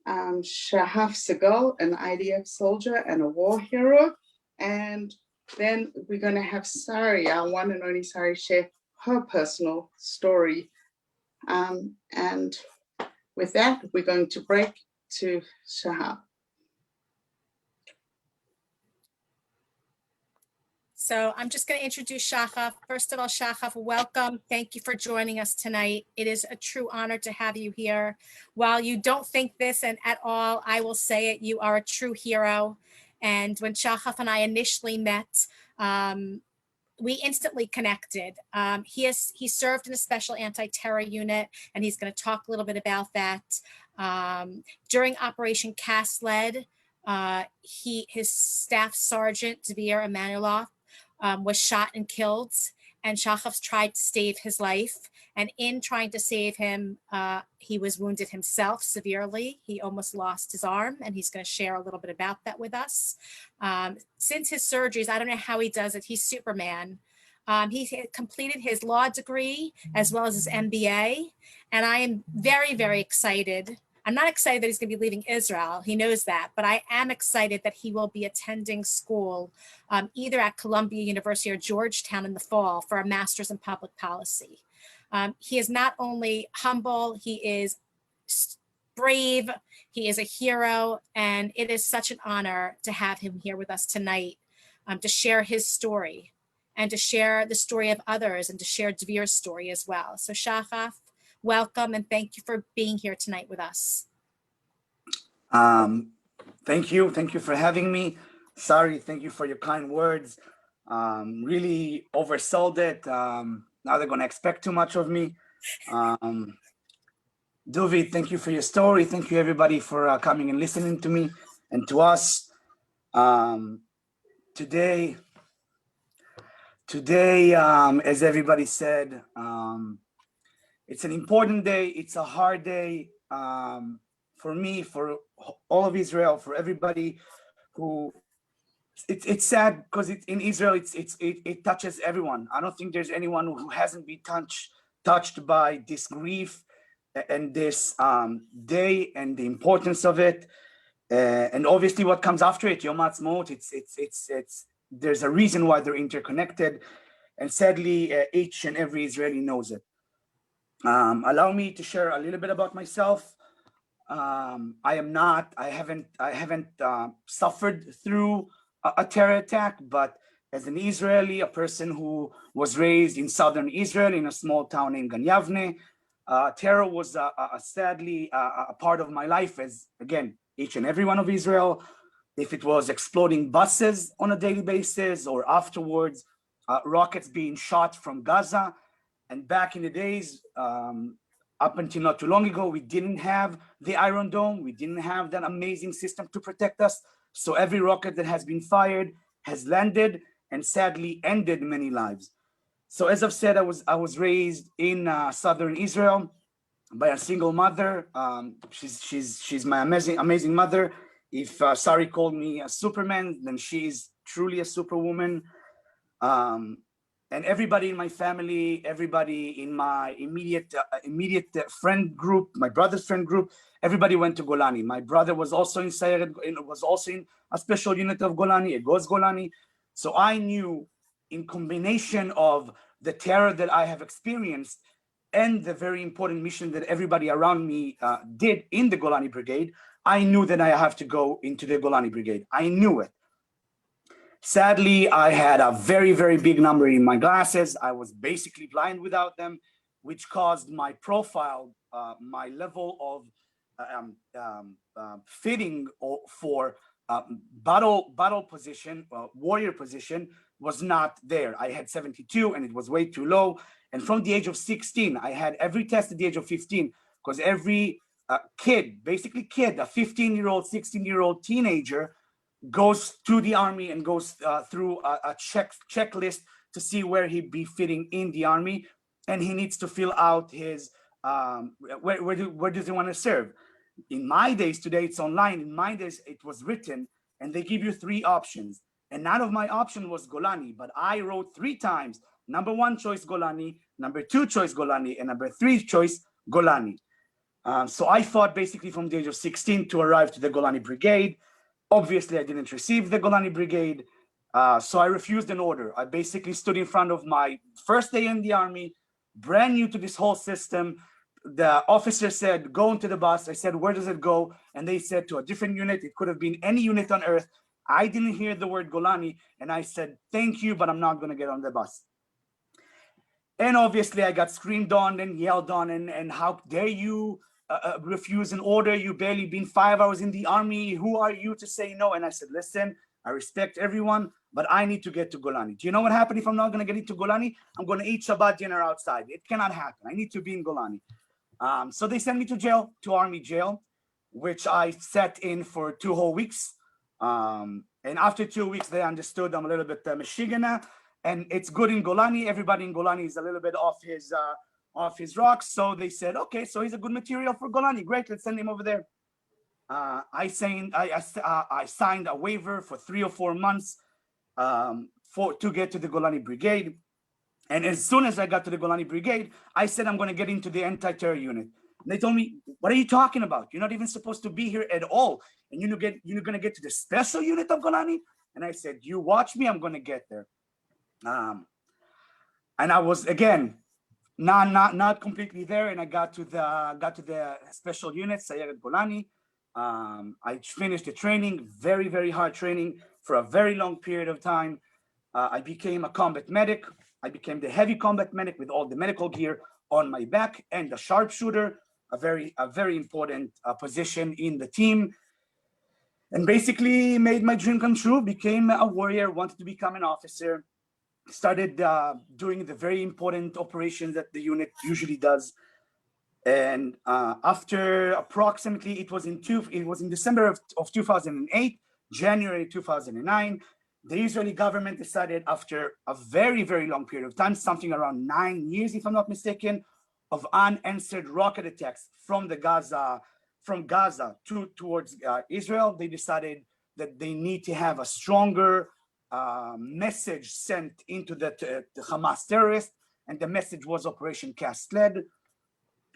Shahaf Segal, an IDF soldier and a war hero. And then we're going to have Sari, our one and only Sari, share her personal story. And with that, we're going to break to Shahaf. So I'm just going to introduce Shachaf. First of all, Shachaf, welcome. Thank you for joining us tonight. It is a true honor to have you here. While you don't think this and at all, I will say it, you are a true hero. And when Shachaf and I initially met, we instantly connected. He served in a special anti-terror unit, and he's going to talk a little bit about that. During Operation Cast Lead, his staff sergeant, Dvir Emanuelov, was shot and killed, and Shachaf tried to save his life. And in trying to save him, he was wounded himself severely. He almost lost his arm, and he's going to share a little bit about that with us. Since his surgeries, I don't know how he does it. He's Superman. He completed his law degree as well as his MBA, and I am very, very excited. I'm not excited that he's going to be leaving Israel. He knows that, but I am excited that he will be attending school either at Columbia University or Georgetown in the fall for a master's in public policy. He is not only humble, he is brave, he is a hero, and it is such an honor to have him here with us tonight to share his story and to share the story of others and to share Dvir's story as well. So Shachaf, welcome, and thank you for being here tonight with us. Thank you for having me. Sorry, thank you for your kind words. Really oversold it. Now they're gonna expect too much of me. Duvi, thank you for your story. Thank you everybody for coming and listening to me and to us. Today, as everybody said, it's an important day. It's a hard day for me, for all of Israel, for everybody who. It's sad because in Israel it touches everyone. I don't think there's anyone who hasn't been touched by this grief and this day and the importance of it, and obviously what comes after it, Yom Ha'atzmaut. It's there's a reason why they're interconnected, and sadly each and every Israeli knows it. Allow me to share a little bit about myself. I haven't suffered through a terror attack, but as an Israeli, a person who was raised in southern Israel in a small town named Gan Yavne, terror was sadly a part of my life, as again, each and every one of Israel. If it was exploding buses on a daily basis, or afterwards, rockets being shot from Gaza. And back in the days, up until not too long ago, we didn't have the Iron Dome. We didn't have that amazing system to protect us. So every rocket that has been fired has landed and sadly ended many lives. So as I've said, I was raised in southern Israel by a single mother. She's my amazing mother. If Sari called me a Superman, then she is truly a superwoman. And everybody in my family, everybody in my immediate friend group, my brother's friend group, everybody went to Golani. My brother was also in Siren, was also in a special unit of Golani, it goes Golani. So I knew, in combination of the terror that I have experienced and the very important mission that everybody around me did in the Golani Brigade, I knew that I have to go into the Golani Brigade. I knew it. Sadly, I had a very, very big number in my glasses. I was basically blind without them, which caused my profile, my level of fitting for battle position, warrior position, was not there. I had 72 and it was way too low. And from the age of 16, I had every test at the age of 15, because every kid, basically kid, a 15-year-old, 16-year-old teenager, goes to the army and goes through a checklist to see where he'd be fitting in the army, and he needs to fill out his where does he want to serve. In my days, today it's online. In my days, it was written, and they give you 3 options. And none of my option was Golani, but I wrote 3 times. Number 1 choice Golani, number 2 choice Golani, and number 3 choice Golani. So I fought basically from the age of 16 to arrive to the Golani Brigade. Obviously, I didn't receive the Golani Brigade, so I refused an order. I basically stood in front of my first day in the army, brand new to this whole system. The officer said, go into the bus. I said, where does it go? And they said to a different unit. It could have been any unit on earth. I didn't hear the word Golani, and I said, thank you, but I'm not going to get on the bus. And obviously, I got screamed on and yelled on, and how dare you refuse an order? You barely been 5 hours in the army. Who are you to say no? And I said, listen, I respect everyone, but I need to get to Golani. Do you know what happened if I'm not going to get into Golani? I'm going to eat Shabbat dinner outside. It cannot happen. I need to be in Golani. So they sent me to jail, to army jail, which I sat in for 2 whole weeks. And after 2 weeks, they understood I'm a little bit Michigana, and it's good in Golani. Everybody in Golani is a little bit off his rocks. So they said, okay, so he's a good material for Golani. Great, let's send him over there. I signed a waiver for 3 or 4 months to get to the Golani Brigade. And as soon as I got to the Golani Brigade, I said, I'm going to get into the anti-terror unit. And they told me, what are you talking about? You're not even supposed to be here at all. And you're going to get to the special unit of Golani? And I said, you watch me, I'm going to get there. And I was, again, not completely there. And I got to the special unit, Sayeret Golani. I finished the training, very, very hard training for a very long period of time. I became a combat medic. I became the heavy combat medic with all the medical gear on my back and the sharpshooter, a very important position in the team. And basically made my dream come true, became a warrior, wanted to become an officer, started doing the very important operations that the unit usually does. And after approximately, it was in December of 2008, January 2009, the Israeli government decided, after a very, very long period of time, something around 9 years, if I'm not mistaken, of unanswered rocket attacks from Gaza towards Israel. They decided that they need to have a stronger message sent into the Hamas terrorists, and the message was Operation Cast Lead.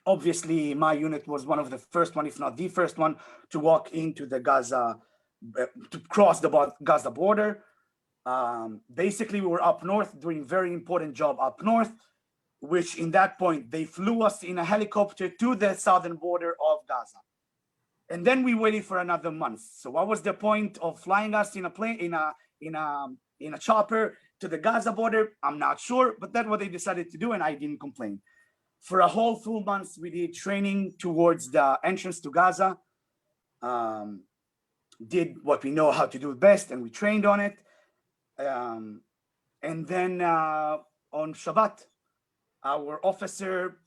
Obviously, my unit was one of the first one, if not the first one, to walk into the Gaza, to cross the Gaza border. Basically, we were up north doing very important job up north, which in that point, they flew us in a helicopter to the southern border of Gaza. And then we waited for another month. So what was the point of flying us in a plane, in a chopper to the Gaza border? I'm not sure, but that's what they decided to do, and I didn't complain. For a whole full month, we did training towards the entrance to Gaza, did what we know how to do best, and we trained on it. And then on Shabbat, our officer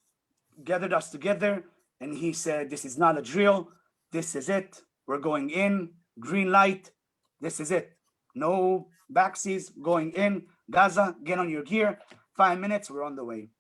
gathered us together, and he said, this is not a drill. This is it. We're going in, green light. This is it. No backsies, going in. Gaza, get on your gear. 5 minutes, we're on the way.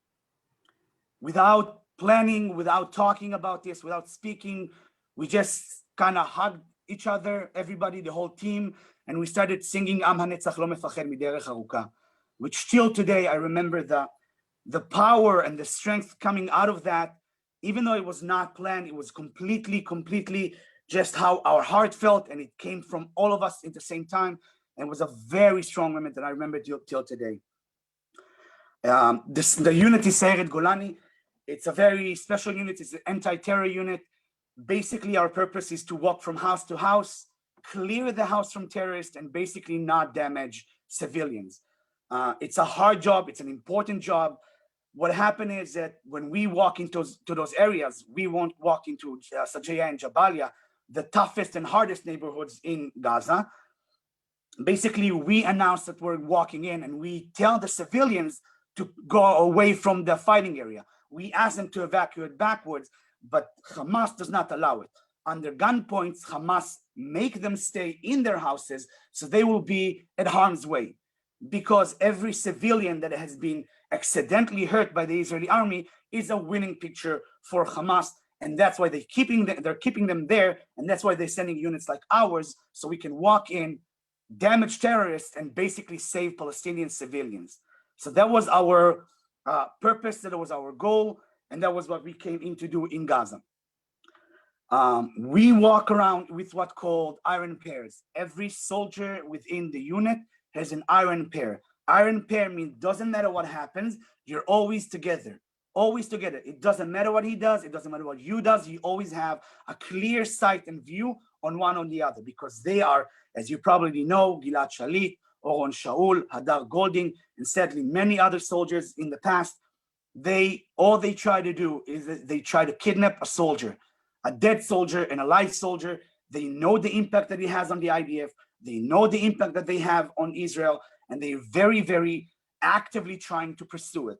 Without planning, without talking about this, without speaking, we just kind of hugged each other, everybody, the whole team, and we started singing Am HaNetzach Lo Mefacher Miderech Aruka, which till today I remember the power and the strength coming out of that. Even though it was not planned, it was completely just how our heart felt, and it came from all of us at the same time, and it was a very strong moment that I remember till today. The unit is Sayeret Golani. It's a very special unit. It's an anti-terror unit. Basically, our purpose is to walk from house to house, clear the house from terrorists, and basically not damage civilians. It's a hard job. It's an important job. What happened is that when we walk into those areas, we won't walk into Sajaya and Jabalia, the toughest and hardest neighborhoods in Gaza. Basically, we announce that we're walking in, and we tell the civilians to go away from the fighting area. We ask them to evacuate backwards, but Hamas does not allow it. Under gunpoints, Hamas make them stay in their houses, so they will be at harm's way. Because every civilian that has been accidentally hurt by the Israeli army is a winning picture for Hamas And that's why they're keeping them there. And that's why they're sending units like ours, so we can walk in, damage terrorists, and basically save Palestinian civilians. So that was our purpose, that was our goal, and that was what we came in to do in Gaza. We walk around with what called iron pairs. Every soldier within the unit has an iron pair. Iron pair means doesn't matter what happens, you're always together. Always together. It doesn't matter what he does, it doesn't matter what you does, you always have a clear sight and view on one on the other, because they are, as you probably know, Gilad Shalit, Oron Shaul, Hadar Golding, and sadly many other soldiers in the past. All they try to do is they try to kidnap a soldier, a dead soldier and a live soldier. They know the impact that it has on the IDF. They know the impact that they have on Israel, and they're very, very actively trying to pursue it.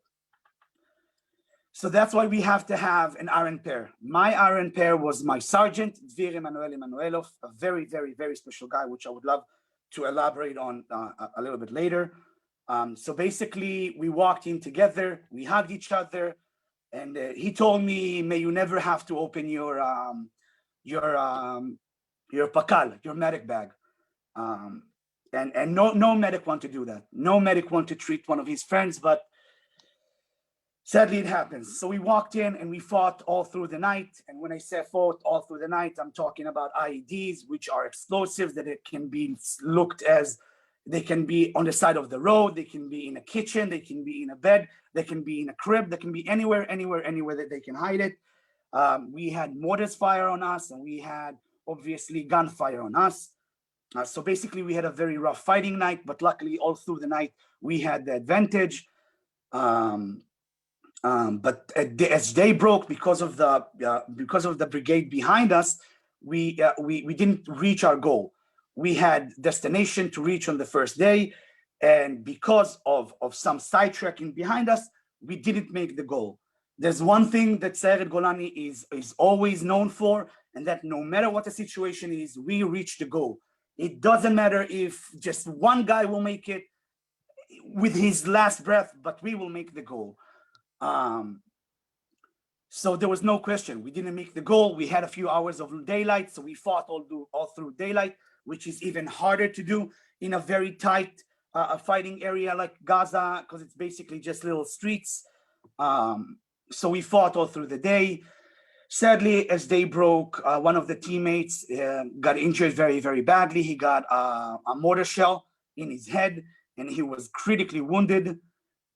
So that's why we have to have an iron pair. My iron pair was my sergeant, Dvir Emanuel Emanuelov, a very, very, very special guy, which I would love to elaborate on a little bit later. So basically, we walked in together, we hugged each other, and he told me, "May you never have to open your pakal, your medic bag." And no medic want to do that. No medic want to treat one of his friends, but sadly, it happens. So we walked in and we fought all through the night. And when I say fought all through the night, I'm talking about IEDs, which are explosives that it can be looked as, they can be on the side of the road, they can be in a kitchen, they can be in a bed, they can be in a crib, they can be anywhere that they can hide it. We had mortars fire on us, and we had obviously gunfire on us. So basically, we had a very rough fighting night, but luckily all through the night, we had the advantage. But as day broke, because of the brigade behind us, we didn't reach our goal. We had destination to reach on the first day, and because of some sidetracking behind us, we didn't make the goal. There's one thing that Sayeret Golani is always known for, and that no matter what the situation is, we reach the goal. It doesn't matter if just one guy will make it with his last breath, but we will make the goal. So there was no question. We didn't make the goal. We had a few hours of daylight, so we fought all through daylight, which is even harder to do in a very tight fighting area like Gaza, because it's basically just little streets. So we fought all through the day. Sadly, as day broke, one of the teammates got injured very, very badly. He got a mortar shell in his head, and he was critically wounded.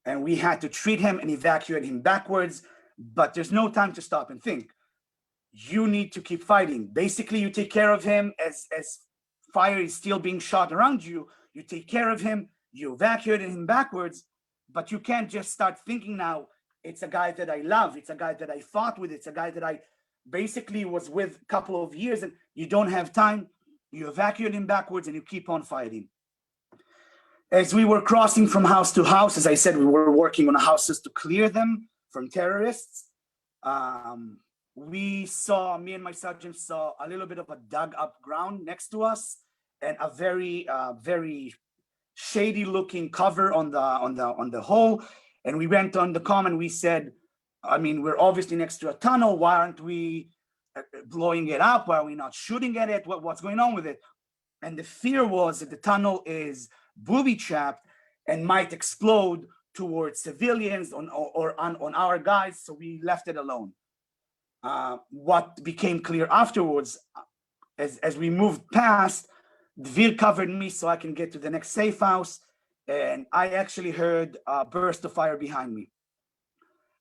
And we had to treat him and evacuate him backwards. But there's no time to stop and think. You need to keep fighting. Basically, you take care of him as fire is still being shot around you. You take care of him, you evacuate him backwards, but you can't just start thinking now, it's a guy that I love, it's a guy that I fought with, it's a guy that I basically was with a couple of years, and you don't have time. You evacuate him backwards and you keep on fighting. As we were crossing from house to house, as I said, we were working on houses to clear them from terrorists. Me and my sergeant saw a little bit of a dug up ground next to us, and a very, very shady looking cover on the hole. And we went on the comm and we said, I mean, we're obviously next to a tunnel. Why aren't we blowing it up? Why are we not shooting at it? What's going on with it? And the fear was that the tunnel is booby-trapped and might explode towards civilians on our guys, so we left it alone. What became clear afterwards, as we moved past, Dvir covered me so I can get to the next safe house, and I actually heard a burst of fire behind me.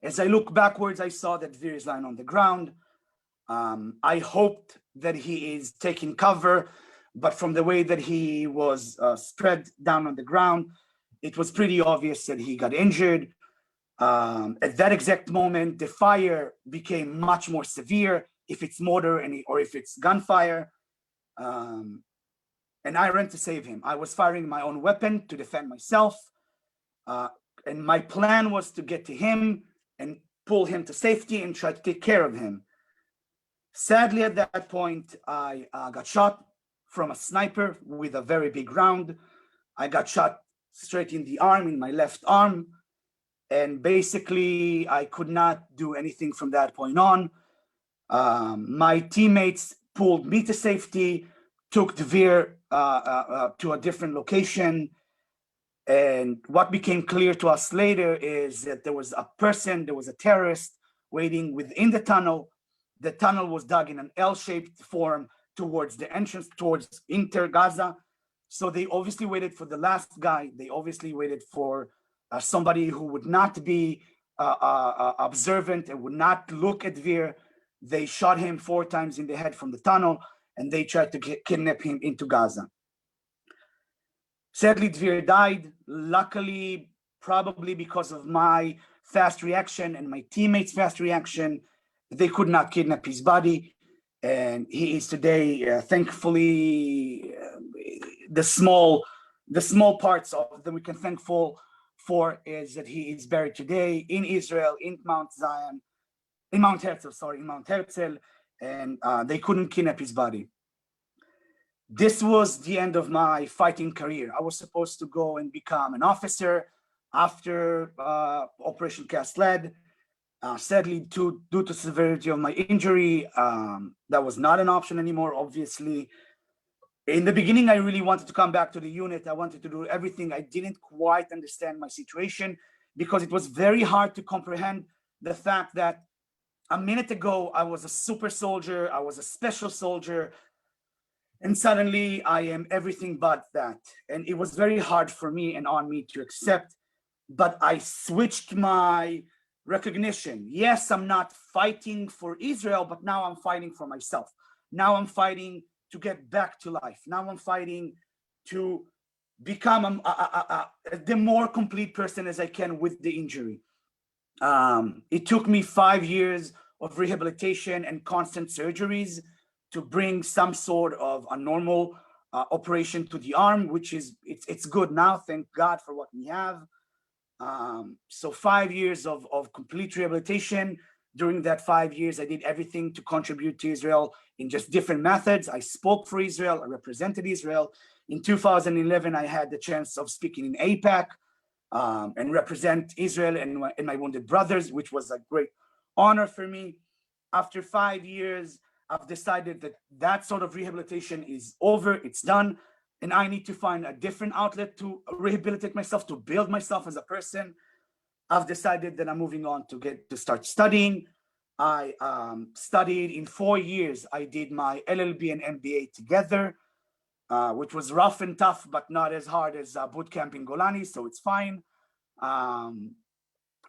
As I look backwards, I saw that Dvir is lying on the ground. I hoped that he is taking cover, but from the way that he was spread down on the ground, it was pretty obvious that he got injured. At that exact moment, the fire became much more severe, if it's mortar or if it's gunfire. And I ran to save him. I was firing my own weapon to defend myself. And my plan was to get to him and pull him to safety and try to take care of him. Sadly, at that point, I got shot from a sniper with a very big round. I got shot straight in the arm, in my left arm. And basically, I could not do anything from that point on. My teammates pulled me to safety, took Dvir to a different location. And what became clear to us later is that there was a person, there was a terrorist waiting within the tunnel. The tunnel was dug in an L-shaped form towards the entrance, towards Inter Gaza. So they obviously waited for the last guy. They obviously waited for somebody who would not be observant and would not look at Dvir. They shot him 4 times in the head from the tunnel, and they tried to kidnap him into Gaza. Sadly, Dvir died. Luckily, probably because of my fast reaction and my teammates' fast reaction, they could not kidnap his body. And he is today, thankfully, the small parts of that we can thankful for is that he is buried today in Israel, in Mount Zion, in Mount Herzl, and they couldn't kidnap his body. This was the end of my fighting career. I was supposed to go and become an officer after Operation Cast Lead. Sadly, due to severity of my injury, that was not an option anymore, obviously. In the beginning, I really wanted to come back to the unit. I wanted to do everything. I didn't quite understand my situation because it was very hard to comprehend the fact that a minute ago, I was a super soldier, I was a special soldier, and suddenly I am everything but that. And it was very hard for me and on me to accept, but I switched my recognition. Yes, I'm not fighting for Israel, but now I'm fighting for myself. Now I'm fighting to get back to life. Now I'm fighting to become the more complete person as I can with the injury. It took me 5 years of rehabilitation and constant surgeries to bring some sort of a normal operation to the arm, which is, it's good now, thank God for what we have. So 5 years of complete rehabilitation. During that 5 years, I did everything to contribute to Israel in just different methods. I spoke for Israel, I represented Israel. In 2011, I had the chance of speaking in AIPAC and represent Israel and my wounded brothers, which was a great honor for me. After 5 years, I've decided that that sort of rehabilitation is over, it's done, and I need to find a different outlet to rehabilitate myself, to build myself as a person. I've decided that I'm moving on to start studying. I studied in 4 years. I did my LLB and MBA together, which was rough and tough, but not as hard as boot camp in Golani, so it's fine.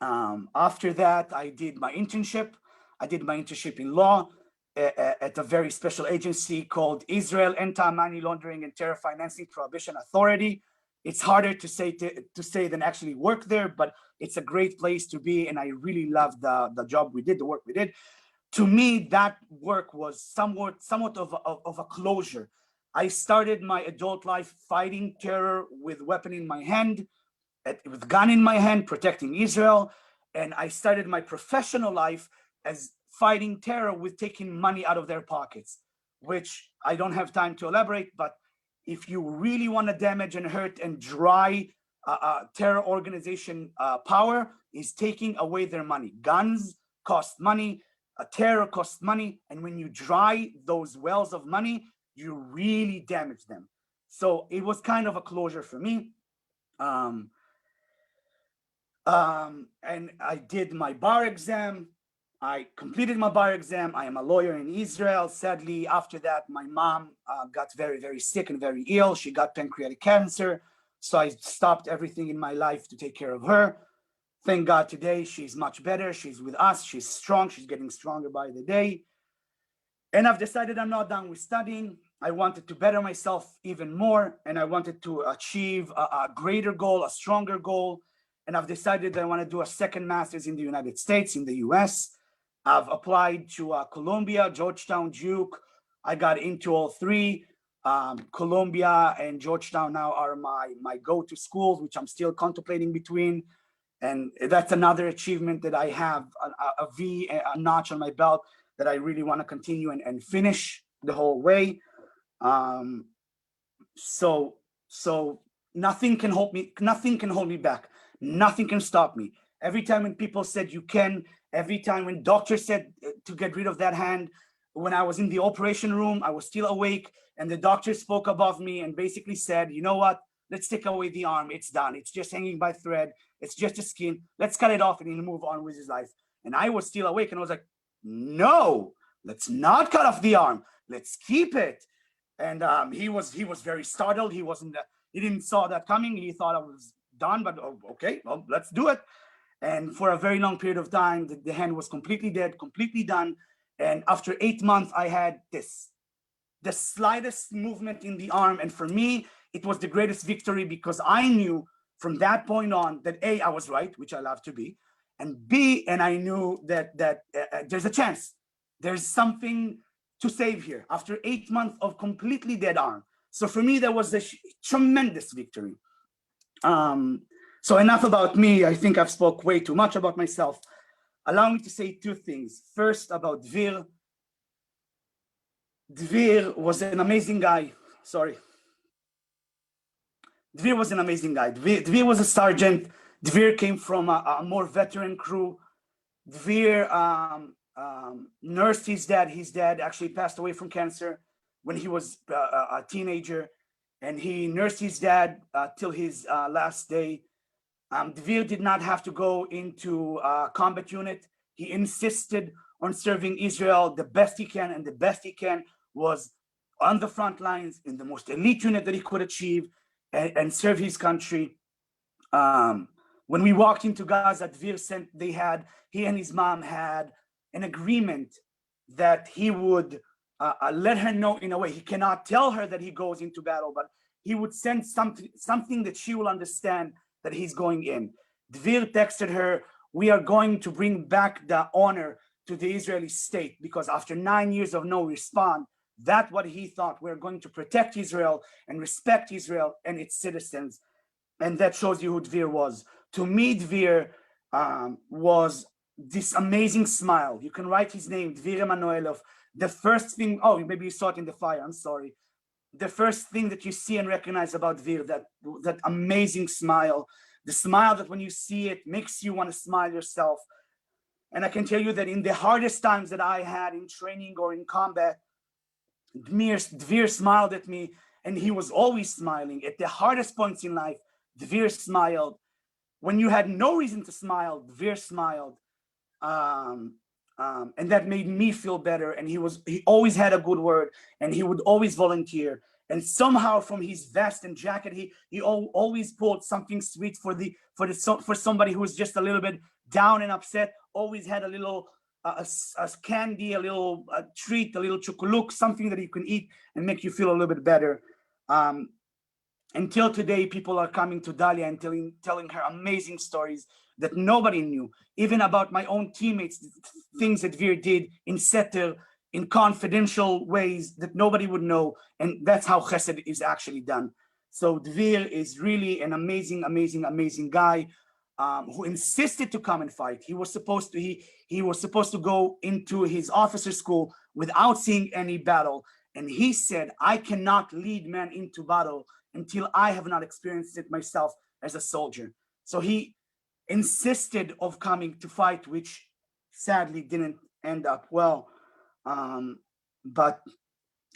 After that, I did my internship. I did my internship in law at a very special agency called Israel Anti-Money Laundering and Terror Financing Prohibition Authority. It's harder to say than actually work there, but it's a great place to be, and I really loved the job we did, the work we did. To me, that work was somewhat of a closure. I started my adult life fighting terror with weapon in my hand, with gun in my hand, protecting Israel, and I started my professional life as fighting terror with taking money out of their pockets, which I don't have time to elaborate, but if you really want to damage and hurt and dry terror organization power, is taking away their money. Guns cost money, terror costs money, and when you dry those wells of money, you really damage them. So it was kind of a closure for me. And I did my bar exam. I completed my bar exam. I am a lawyer in Israel. Sadly, after that, my mom got very, very sick and very ill. She got pancreatic cancer. So I stopped everything in my life to take care of her. Thank God today she's much better. She's with us. She's strong. She's getting stronger by the day. And I've decided I'm not done with studying. I wanted to better myself even more. And I wanted to achieve a greater goal, a stronger goal. And I've decided that I want to do a second master's in the United States, in the US. I've applied to Columbia, Georgetown, Duke. I got into all three. Columbia and Georgetown now are my go-to schools, which I'm still contemplating between. And that's another achievement that I have, a notch on my belt that I really want to continue and finish the whole way. So nothing can hold me back. Nothing can stop me. Every time when people said you can, every time when doctors said to get rid of that hand. When I was in the operation room, I was still awake, and the doctor spoke above me and basically said, you know what? Let's take away the arm. It's done. It's just hanging by thread. It's just a skin. Let's cut it off and he'll move on with his life. And I was still awake and I was like, no, let's not cut off the arm. Let's keep it. And he was very startled. He didn't saw that coming. He thought I was done, but okay, well, let's do it. And for a very long period of time, the hand was completely dead, completely done. And after 8 months, I had the slightest movement in the arm. And for me, it was the greatest victory because I knew from that point on that A, I was right, which I love to be, and B, and I knew that there's a chance. There's something to save here after 8 months of completely dead arm. So for me, that was a tremendous victory. So enough about me. I think I've spoke way too much about myself. Allow me to say 2 things. First, about Dvir. Dvir was an amazing guy. Sorry. Dvir was an amazing guy. Dvir was a sergeant. Dvir came from a more veteran crew. Dvir nursed his dad. His dad actually passed away from cancer when he was a teenager, and he nursed his dad till his last day. Dvir did not have to go into a combat unit. He insisted on serving Israel the best he can, and the best he can was on the front lines in the most elite unit that he could achieve and serve his country. When we walked into Gaza, Dvir sent, he and his mom had an agreement that he would let her know in a way. He cannot tell her that he goes into battle, but he would send something that she will understand that he's going in. Dvir texted her, we are going to bring back the honor to the Israeli state, because after 9 years of no response, that's what he thought. We're going to protect Israel and respect Israel and its citizens. And that shows you who Dvir was. To me, Dvir was this amazing smile. You can write his name, Dvir Emanuelov. The first thing, oh, maybe you saw it in the fire, I'm sorry. The first thing that you see and recognize about Dvir, that amazing smile, the smile that when you see it makes you want to smile yourself. And I can tell you that in the hardest times that I had in training or in combat, Dvir smiled at me, and he was always smiling. At the hardest points in life, Dvir smiled. When you had no reason to smile, Dvir smiled. And that made me feel better. And he always had a good word, and he would always volunteer. And somehow from his vest and jacket, he always pulled something sweet for somebody who was just a little bit down and upset. Always had a little a candy, a little treat, a little chocolate, something that you can eat and make you feel a little bit better. Until today, people are coming to Dalia and telling her amazing stories that nobody knew, even about my own teammates, things that Dvir did in Setter, in confidential ways that nobody would know. And that's how Chesed is actually done. So Dvir is really an amazing, amazing, amazing guy who insisted to come and fight. He was supposed to go into his officer school without seeing any battle. And he said, I cannot lead men into battle until I have not experienced it myself as a soldier. So he insisted of coming to fight, which sadly didn't end up well. But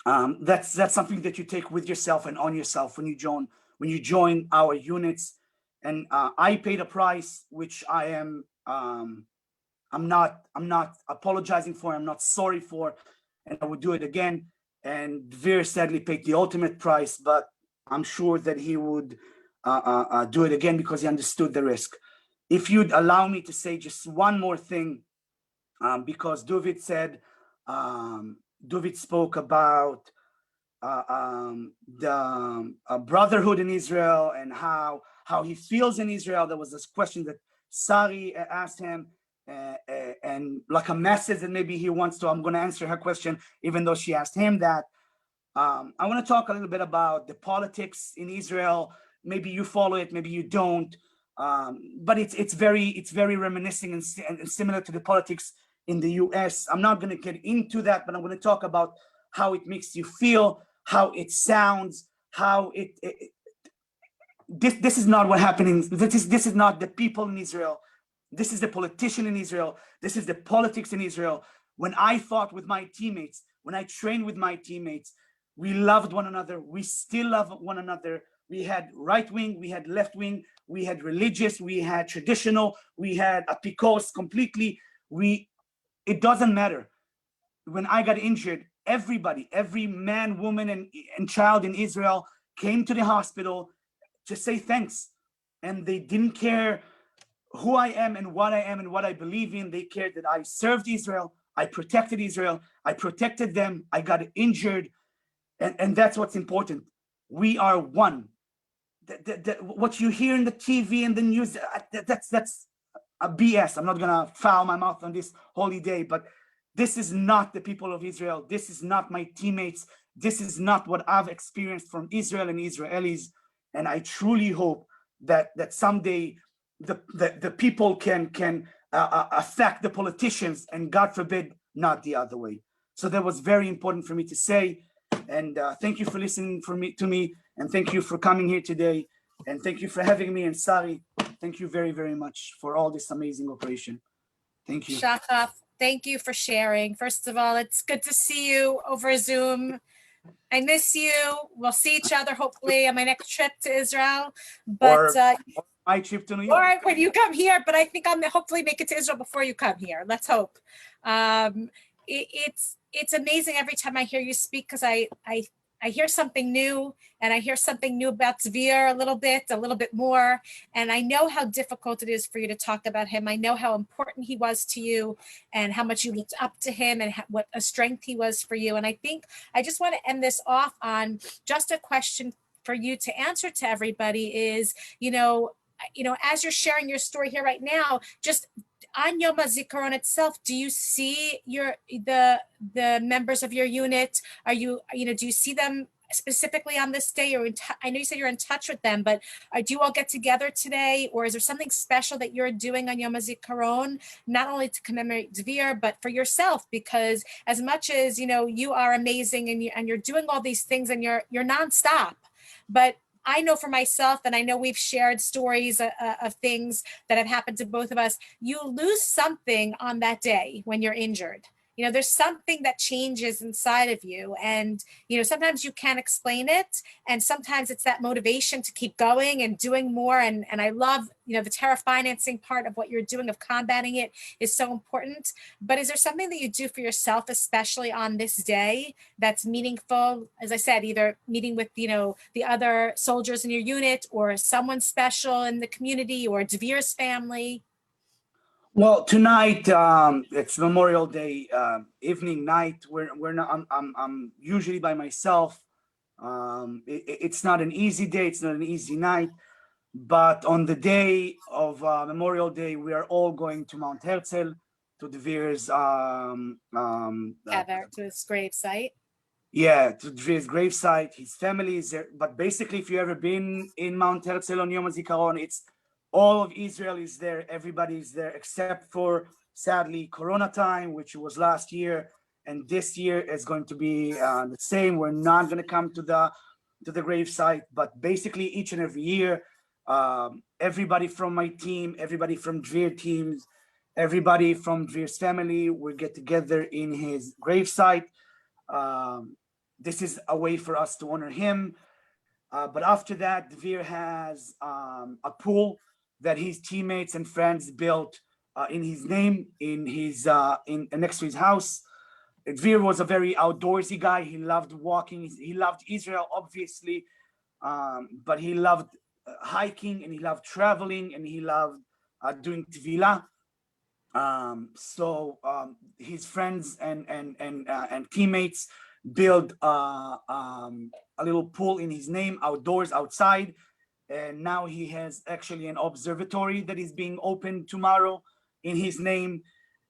that's something that you take with yourself and on yourself when you join our units. And I paid a price, which I'm not apologizing for. I'm not sorry for, and I would do it again. And Dvir sadly paid the ultimate price, but I'm sure that he would do it again because he understood the risk. If you'd allow me to say just one more thing, because David spoke about the brotherhood in Israel and how he feels in Israel. There was this question that Sari asked him, and like a message that maybe he wants to, I'm going to answer her question, even though she asked him that. I want to talk a little bit about the politics in Israel. Maybe you follow it, maybe you don't. But it's very reminiscent and similar to the politics in the US. I'm not going to get into that, but I'm going to talk about how it makes you feel, how it sounds, how this is not what happening. This is not the people in Israel. This is the politician in Israel. This is the politics in Israel. When I fought with my teammates, when I trained with my teammates, we loved one another. We still love one another. We had right wing, we had left wing, we had religious, we had traditional, we had apikos completely. It doesn't matter. When I got injured, everybody, every man, woman, and child in Israel came to the hospital to say thanks. And they didn't care who I am and what I am and what I believe in. They cared that I served Israel, I protected Israel, I protected them, I got injured. And that's what's important. We are one. What you hear in the TV and the news, that's a BS. I'm not gonna foul my mouth on this holy day, but this is not the people of Israel. This is not my teammates. This is not what I've experienced from Israel and Israelis. And I truly hope that someday the people can affect the politicians, and God forbid, not the other way. So that was very important for me to say. And thank you for listening to me, and thank you for coming here today, and thank you for having me. And Sari, thank you very, very much for all this amazing operation. Thank you. Shachaf, thank you for sharing. First of all, it's good to see you over Zoom. I miss you. We'll see each other hopefully on my next trip to Israel. But Or my trip to New York. or when you come here, but I think I'll hopefully make it to Israel before you come here. Let's hope. It's amazing every time I hear you speak, because I hear something new, and I hear something new about Zvir a little bit more. And I know how difficult it is for you to talk about him. I know how important he was to you, and how much you looked up to him, and what a strength he was for you. And I think I just want to end this off on just a question for you to answer to everybody is, as you're sharing your story here right now, just on Yom HaZikaron itself, do you see the members of your unit? Do you see them specifically on this day? I know you said you're in touch with them, but do you all get together today, or is there something special that you're doing on Yom HaZikaron, not only to commemorate Dvir, but for yourself? Because as much as you are amazing, and you're doing all these things, and you're nonstop, but I know for myself, and I know we've shared stories of things that have happened to both of us. You lose something on that day when you're injured. There's something that changes inside of you, and sometimes you can't explain it, and sometimes it's that motivation to keep going and doing more. And I love the terror financing part of what you're doing, of combating it, is so important. But is there something that you do for yourself, especially on this day, that's meaningful? As I said, either meeting with the other soldiers in your unit, or someone special in the community, or Dvir's family? Well, tonight it's Memorial Day evening, night. We're not. I'm usually by myself. It's not an easy day. It's not an easy night. But on the day of Memorial Day, we are all going to Mount Herzl, to Dvir's To his grave site. Yeah, to Dvir's gravesite. His family is there. But basically, if you ever been in Mount Herzl on Yom HaZikaron, it's all of Israel is there. Everybody is there, except for, sadly, Corona time, which was last year, and this year is going to be the same. We're not going to come to the gravesite, but basically each and every year, everybody from my team, everybody from Dvir teams, everybody from Dvir's family will get together in his gravesite. This is a way for us to honor him. But after that, Dvir has a pool that his teammates and friends built in his name, in next to his house. Dvir was a very outdoorsy guy. He loved walking. He loved Israel, obviously, but he loved hiking, and he loved traveling, and he loved doing tevilah. So his friends and teammates built a little pool in his name, outdoors, outside. And now he has actually an observatory that is being opened tomorrow in his name.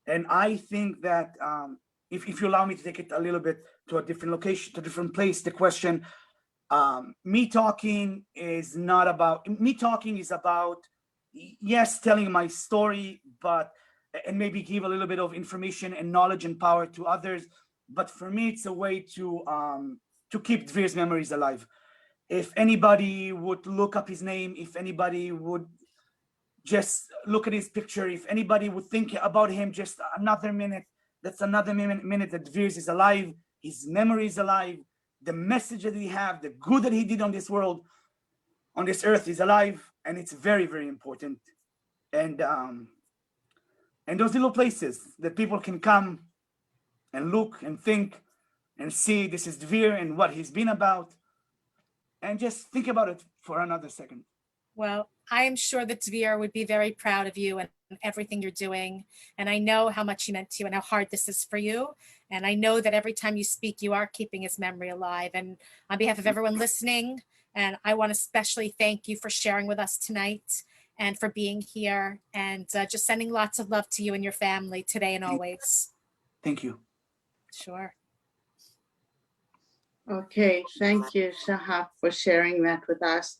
And I think that if you allow me to take it a little bit to a different location, to a different place, the question, me talking is about, yes, telling my story, but, and maybe give a little bit of information and knowledge and power to others. But for me, it's a way to keep Dvir's memories alive. If anybody would look up his name, if anybody would just look at his picture, if anybody would think about him just another minute, that's another minute that Dvir is alive, his memory is alive, the message that we have, the good that he did on this world, on this earth is alive, and it's very, very important. And those little places that people can come and look and think and see this is Dvir and what he's been about, and just think about it for another second. Well, I am sure that Dvir would be very proud of you and everything you're doing. And I know how much he meant to you and how hard this is for you. And I know that every time you speak, you are keeping his memory alive. And on behalf of everyone listening, and I want to especially thank you for sharing with us tonight and for being here, and just sending lots of love to you and your family today and always. Thank you. Sure. Okay, thank you, Shahab, for sharing that with us.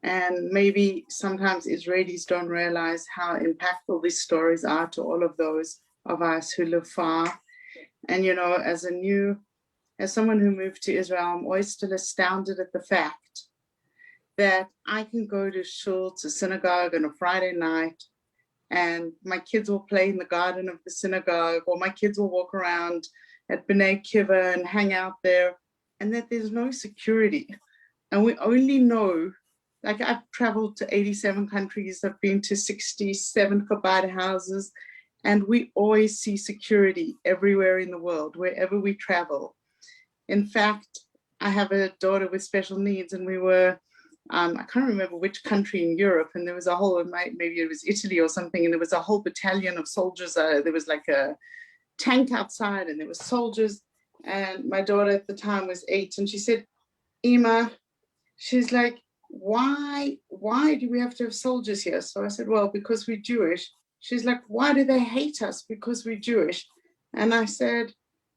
And maybe sometimes Israelis don't realize how impactful these stories are to all of those of us who live far. And, you know, as someone who moved to Israel, I'm always still astounded at the fact that I can go to shul, to synagogue on a Friday night, and my kids will play in the garden of the synagogue, or my kids will walk around at B'nai Kiva and hang out there, and that there's no security. And we only know, like, I've traveled to 87 countries, I've been to 67 Chabad houses, and we always see security everywhere in the world, wherever we travel. In fact, I have a daughter with special needs, and we were, I can't remember which country in Europe, and there was a whole, maybe it was Italy or something, and there was a whole battalion of soldiers. There was like a tank outside, and there were soldiers. And my daughter at the time was 8, and she said, Ima, she's like, why do we have to have soldiers here? So I said, well, because we're Jewish. She's like, why do they hate us? Because we're Jewish. And I said,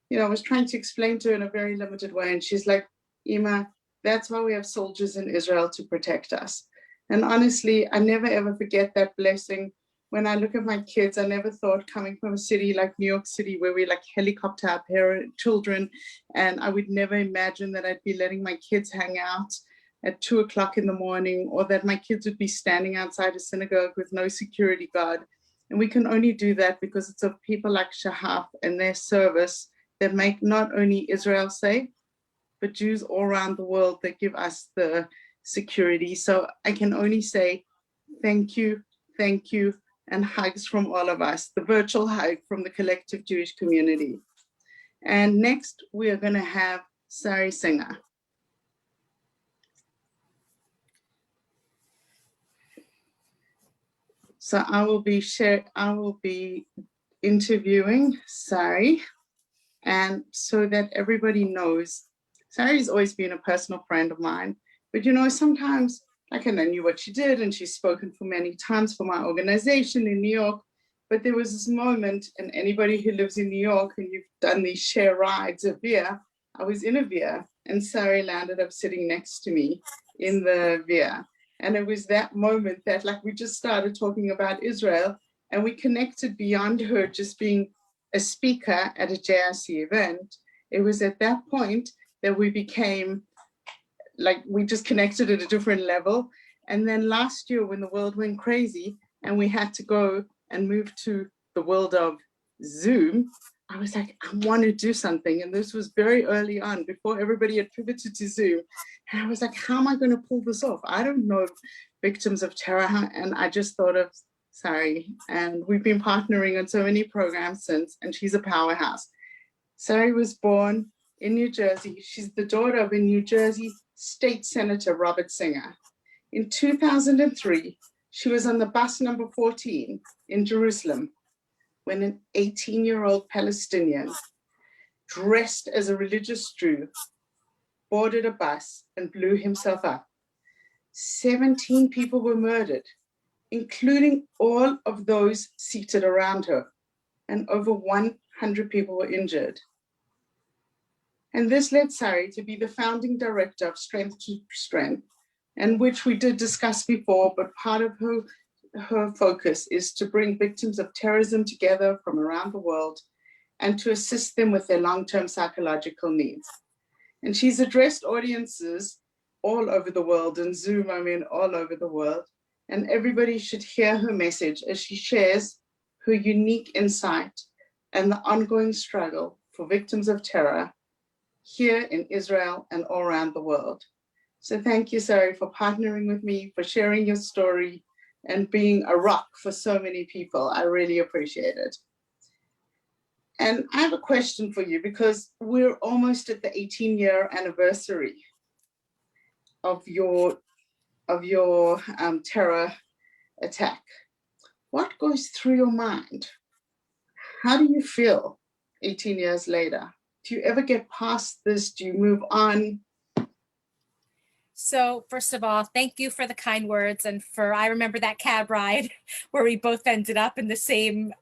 you know, I was trying to explain to her in a very limited way. And she's like, Ima, that's why we have soldiers in Israel, to protect us. And honestly, I never ever forget that blessing. When I look at my kids, I never thought, coming from a city like New York City, where we like helicopter our children, and I would never imagine that I'd be letting my kids hang out at 2 o'clock in the morning, or that my kids would be standing outside a synagogue with no security guard. And we can only do that because it's of people like Shahab and their service that make not only Israel safe, but Jews all around the world that give us the security. So I can only say thank you, and hugs from all of us, the virtual hug from the collective Jewish community. And next, we are going to have Sari Singer. So I will be interviewing Sari, and so that everybody knows, Sari's always been a personal friend of mine, but you know, sometimes, like, and I knew what she did, and she's spoken for many times for my organization in New York, but there was this moment, and anybody who lives in New York and you've done these share rides of Via, I was in a Via, and Sari landed up sitting next to me in the Via. And it was that moment that, like, we just started talking about Israel, and we connected beyond her just being a speaker at a JIC event. It was at that point that we became, like, we just connected at a different level. And then last year, when the world went crazy and we had to go and move to the world of Zoom, I was like, I want to do something. And this was very early on, before everybody had pivoted to Zoom. And I was like, how am I going to pull this off? I don't know victims of terror. And I just thought of Sari. And we've been partnering on so many programs since, and she's a powerhouse. Sari was born in New Jersey. She's the daughter of a New Jersey State Senator, Robert Singer. In 2003, she was on the bus number 14 in Jerusalem when an 18-year-old Palestinian, dressed as a religious Jew, boarded a bus and blew himself up. 17 people were murdered, including all of those seated around her, and over 100 people were injured. And this led Sari to be the founding director of Strength to Strength, and which we did discuss before, but part of her focus is to bring victims of terrorism together from around the world and to assist them with their long-term psychological needs. And she's addressed audiences all over the world, and Zoom, I mean, all over the world. And everybody should hear her message as she shares her unique insight and the ongoing struggle for victims of terror here in Israel and all around the world. So thank you, Sari, for partnering with me, for sharing your story, and being a rock for so many people. I really appreciate it. And I have a question for you, because we're almost at the 18-year anniversary of your terror attack. What goes through your mind? How do you feel 18 years later? Do you ever get past this? Do you move on? So first of all, thank you for the kind words, and I remember that cab ride where we both ended up in the same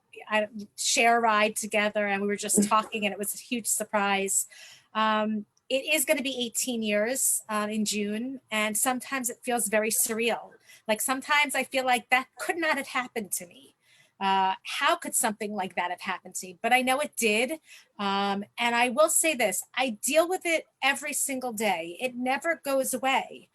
share ride together, and we were just talking, and it was a huge surprise. It is going to be 18 years in June, and sometimes it feels very surreal. Like sometimes I feel like that could not have happened to me. How could something like that have happened to me? But I know it did. And I will say this, I deal with it every single day. It never goes away,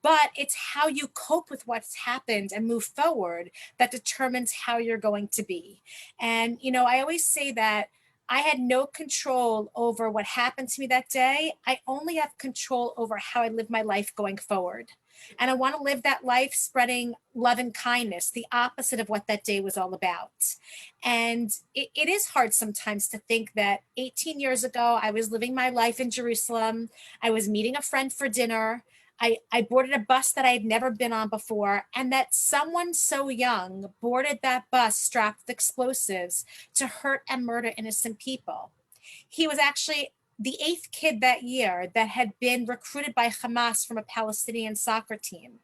but it's how you cope with what's happened and move forward that determines how you're going to be. And, you know, I always say that I had no control over what happened to me that day. I only have control over how I live my life going forward. And I want to live that life spreading love and kindness, the opposite of what that day was all about. And it is hard sometimes to think that 18 years ago, I was living my life in Jerusalem. I was meeting a friend for dinner. I boarded a bus that I had never been on before, and that someone so young boarded that bus strapped with explosives to hurt and murder innocent people. He was actually the 8th kid that year that had been recruited by Hamas from a Palestinian soccer team.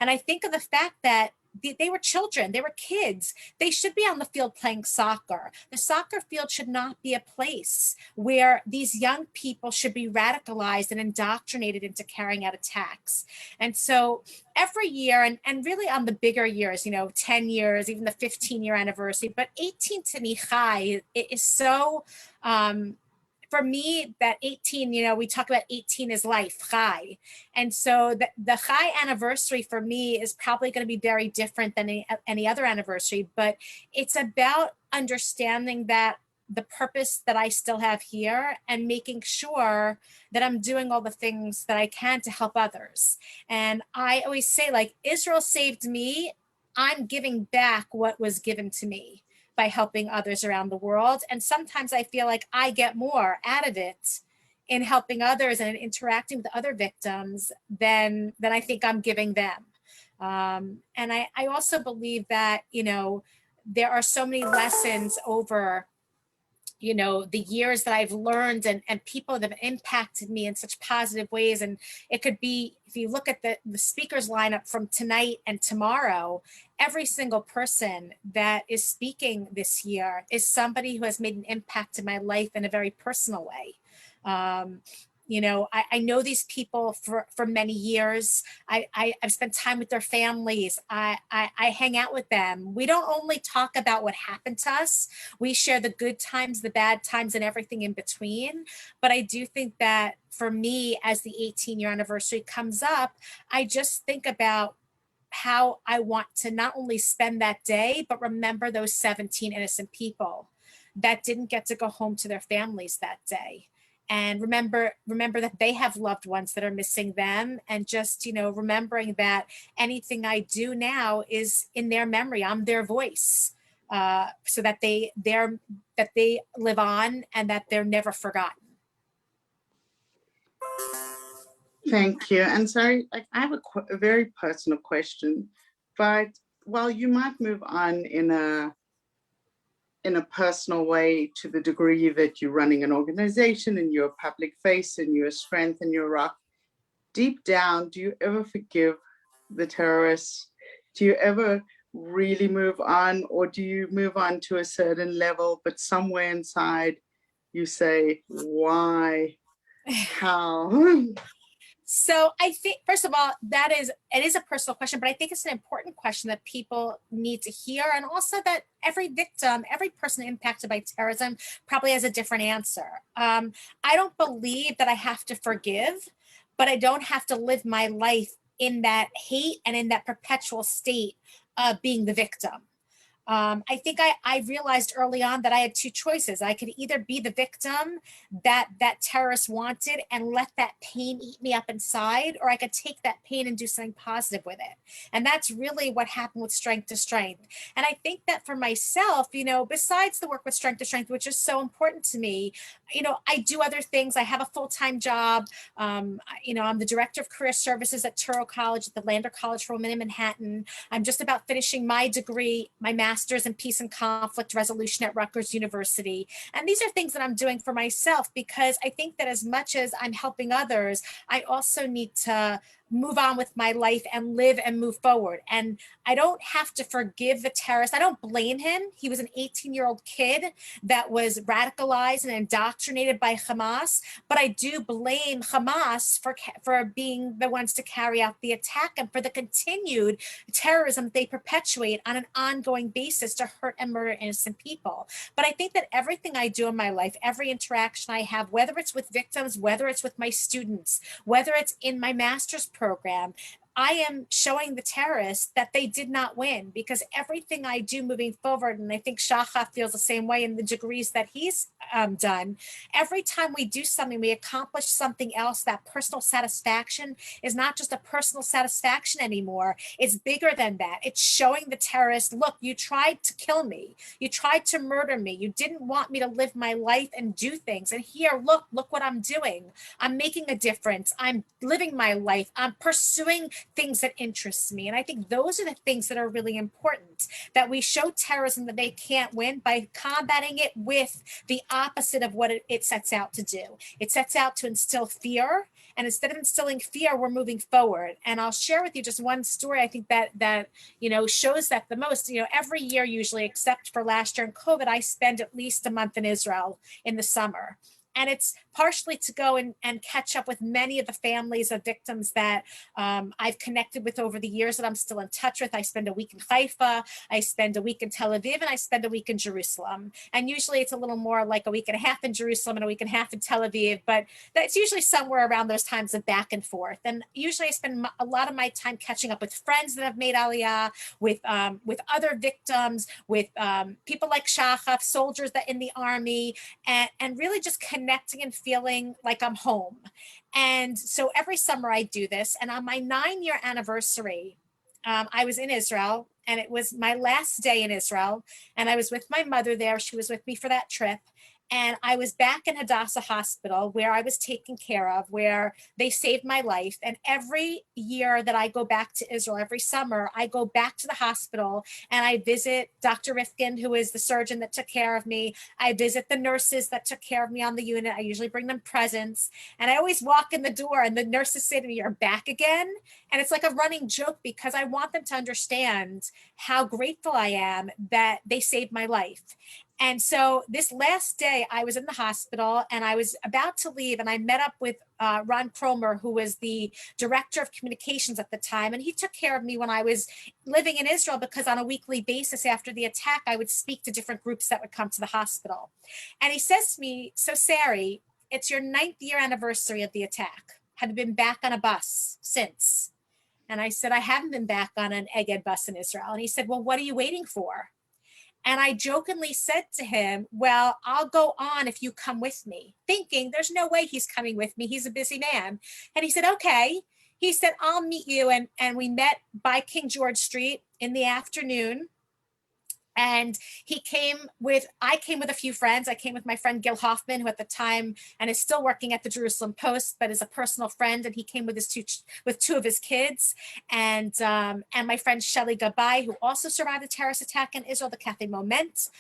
And I think of the fact that they were children, they were kids. They should be on the field playing soccer. The soccer field should not be a place where these young people should be radicalized and indoctrinated into carrying out attacks. And so every year, and really on the bigger years, you know, 10 years, even the 15-year anniversary, but 18 to me, Chai, it is so, for me, that 18, you know, we talk about 18 is life, Chai. And so the Chai anniversary for me is probably going to be very different than any other anniversary, but it's about understanding that the purpose that I still have here and making sure that I'm doing all the things that I can to help others. And I always say, like, Israel saved me. I'm giving back what was given to me by helping others around the world. And sometimes I feel like I get more out of it in helping others and in interacting with other victims than I think I'm giving them. And I also believe that, you know, there are so many lessons over, you know, the years that I've learned and people that have impacted me in such positive ways. And it could be, if you look at the speakers lineup from tonight and tomorrow, every single person that is speaking this year is somebody who has made an impact in my life in a very personal way. You know, I know these people for many years. I've spent time with their families. I hang out with them. We don't only talk about what happened to us. We share the good times, the bad times, and everything in between. But I do think that for me, as the 18-year anniversary comes up, I just think about how I want to not only spend that day, but remember those 17 innocent people that didn't get to go home to their families that day. And remember that they have loved ones that are missing them, and just, you know, remembering that anything I do now is in their memory. I'm their voice, so that they live on and that they're never forgotten. Thank you. And sorry, like, I have a very personal question, but while you might move on in a personal way to the degree that you're running an organization and you're a public face and you're a strength and you're a rock, deep down, do you ever forgive the terrorists? Do you ever really move on, or do you move on to a certain level, but somewhere inside you say, why, how? So I think, first of all, it is a personal question, but I think it's an important question that people need to hear. And also that every victim, every person impacted by terrorism probably has a different answer. I don't believe that I have to forgive, but I don't have to live my life in that hate and in that perpetual state of being the victim. I think I realized early on that I had two choices. I could either be the victim that terrorist wanted and let that pain eat me up inside, or I could take that pain and do something positive with it. And that's really what happened with Strength to Strength. And I think that for myself, you know, besides the work with Strength to Strength, which is so important to me, you know, I do other things. I have a full-time job. You know, I'm the director of career services at Touro College, at the Lander College for Women in Manhattan. I'm just about finishing my degree, my master's in peace and conflict resolution at Rutgers University. And these are things that I'm doing for myself, because I think that as much as I'm helping others, I also need to move on with my life and live and move forward. And I don't have to forgive the terrorist. I don't blame him. He was an 18-year-old kid that was radicalized and indoctrinated by Hamas. But I do blame Hamas for being the ones to carry out the attack and for the continued terrorism they perpetuate on an ongoing basis to hurt and murder innocent people. But I think that everything I do in my life, every interaction I have, whether it's with victims, whether it's with my students, whether it's in my master's program, I am showing the terrorists that they did not win, because everything I do moving forward, and I think Shachar feels the same way in the degrees that he's done, every time we do something, we accomplish something else, that personal satisfaction is not just a personal satisfaction anymore. It's bigger than that. It's showing the terrorists, look, you tried to kill me. You tried to murder me. You didn't want me to live my life and do things. And here, look what I'm doing. I'm making a difference. I'm living my life. I'm pursuing things that interest me. And I think those are the things that are really important, that we show terrorism that they can't win by combating it with the opposite of what it sets out to do. It sets out to instill fear. And instead of instilling fear, we're moving forward. And I'll share with you just one story I think that you know, shows that the most. You know, every year usually, except for last year in COVID, I spend at least a month in Israel in the summer. And it's partially to go and catch up with many of the families of victims that I've connected with over the years that I'm still in touch with. I spend a week in Haifa, I spend a week in Tel Aviv, and I spend a week in Jerusalem. And usually it's a little more like a week and a half in Jerusalem and a week and a half in Tel Aviv, but that's usually somewhere around those times of back and forth. And usually I spend a lot of my time catching up with friends that have made Aliyah, with other victims, with people like Shachar, soldiers that in the army, and really just connecting and feeling like I'm home. And so every summer I do this. And on my 9-year anniversary, I was in Israel, and it was my last day in Israel. And I was with my mother there. She was with me for that trip. And I was back in Hadassah Hospital, where I was taken care of, where they saved my life. And every year that I go back to Israel, every summer, I go back to the hospital and I visit Dr. Rifkin, who is the surgeon that took care of me. I visit the nurses that took care of me on the unit. I usually bring them presents. And I always walk in the door and the nurses say to me, "You're back again?" And it's like a running joke, because I want them to understand how grateful I am that they saved my life. And so this last day I was in the hospital and I was about to leave, and I met up with Ron Cromer, who was the director of communications at the time. And he took care of me when I was living in Israel, because on a weekly basis after the attack, I would speak to different groups that would come to the hospital. And he says to me, "So Sari, it's your 9th year anniversary of the attack. Have you been back on a bus since?" And I said, "I haven't been back on an Egged bus in Israel." And he said, "Well, what are you waiting for?" And I jokingly said to him, "Well, I'll go on if you come with me," thinking there's no way he's coming with me. He's a busy man. And he said, "Okay." He said, "I'll meet you." And we met by King George Street in the afternoon. And I came with a few friends. I came with my friend Gil Hoffman, who at the time and is still working at the Jerusalem Post, but is a personal friend. And he came with two of his kids, and my friend Shelly Gabay, who also survived a terrorist attack in Israel, the Cafe Moment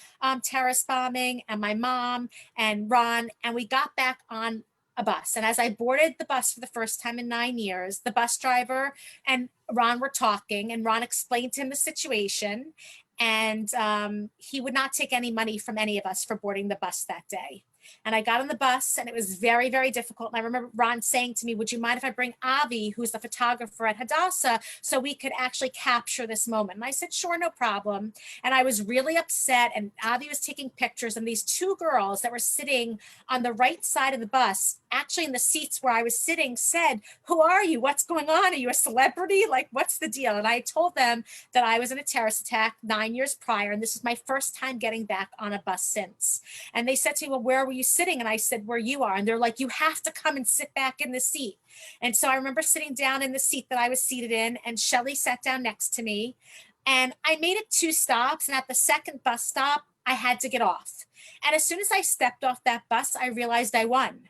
terrorist bombing, and my mom and Ron. And we got back on a bus. And as I boarded the bus for the first time in 9 years, the bus driver and Ron were talking, and Ron explained to him the situation. And he would not take any money from any of us for boarding the bus that day. And I got on the bus and it was very, very difficult. And I remember Ron saying to me, would you mind if I bring Avi, who's the photographer at Hadassah, so we could actually capture this moment? And I said, sure, no problem. And I was really upset. And Avi was taking pictures, and these two girls that were sitting on the right side of the bus, actually in the seats where I was sitting, said, who are you? What's going on? Are you a celebrity? Like, what's the deal? And I told them that I was in a terrorist attack 9 years prior, and this is my first time getting back on a bus since. And they said to me, well, where were you sitting? And I said, where you are. And they're like, you have to come and sit back in the seat. And so I remember sitting down in the seat that I was seated in, and Shelly sat down next to me. And I made it 2 stops. And at the second bus stop, I had to get off. And as soon as I stepped off that bus, I realized I won,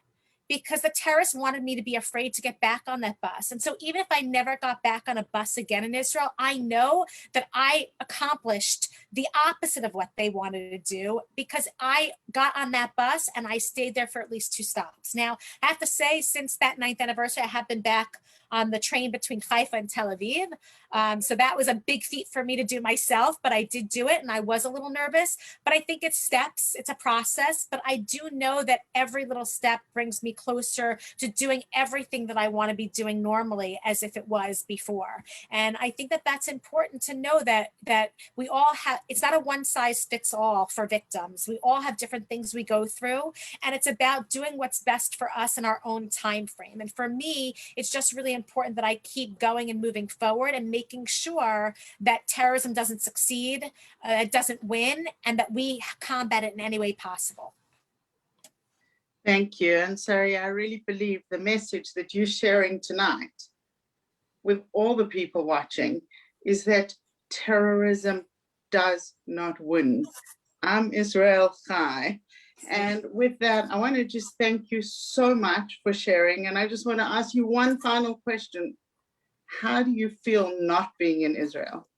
because the terrorists wanted me to be afraid to get back on that bus. And so even if I never got back on a bus again in Israel, I know that I accomplished the opposite of what they wanted to do, because I got on that bus and I stayed there for at least 2 stops. Now, I have to say, since that 9th anniversary, I have been back on the train between Haifa and Tel Aviv. So that was a big feat for me to do myself, but I did do it, and I was a little nervous. But I think it's steps, it's a process, but I do know that every little step brings me closer to doing everything that I want to be doing normally as if it was before. And I think that that's important to know, that we all have, it's not a one size fits all for victims. We all have different things we go through, and it's about doing what's best for us in our own time frame. And for me, it's just really important that I keep going and moving forward and making sure that terrorism doesn't succeed, it doesn't win, and that we combat it in any way possible. Thank you. And Sari, I really believe the message that you're sharing tonight with all the people watching is that terrorism does not win. I'm Israel Chai. And with that, I want to just thank you so much for sharing. And I just want to ask you one final question. How do you feel not being in Israel?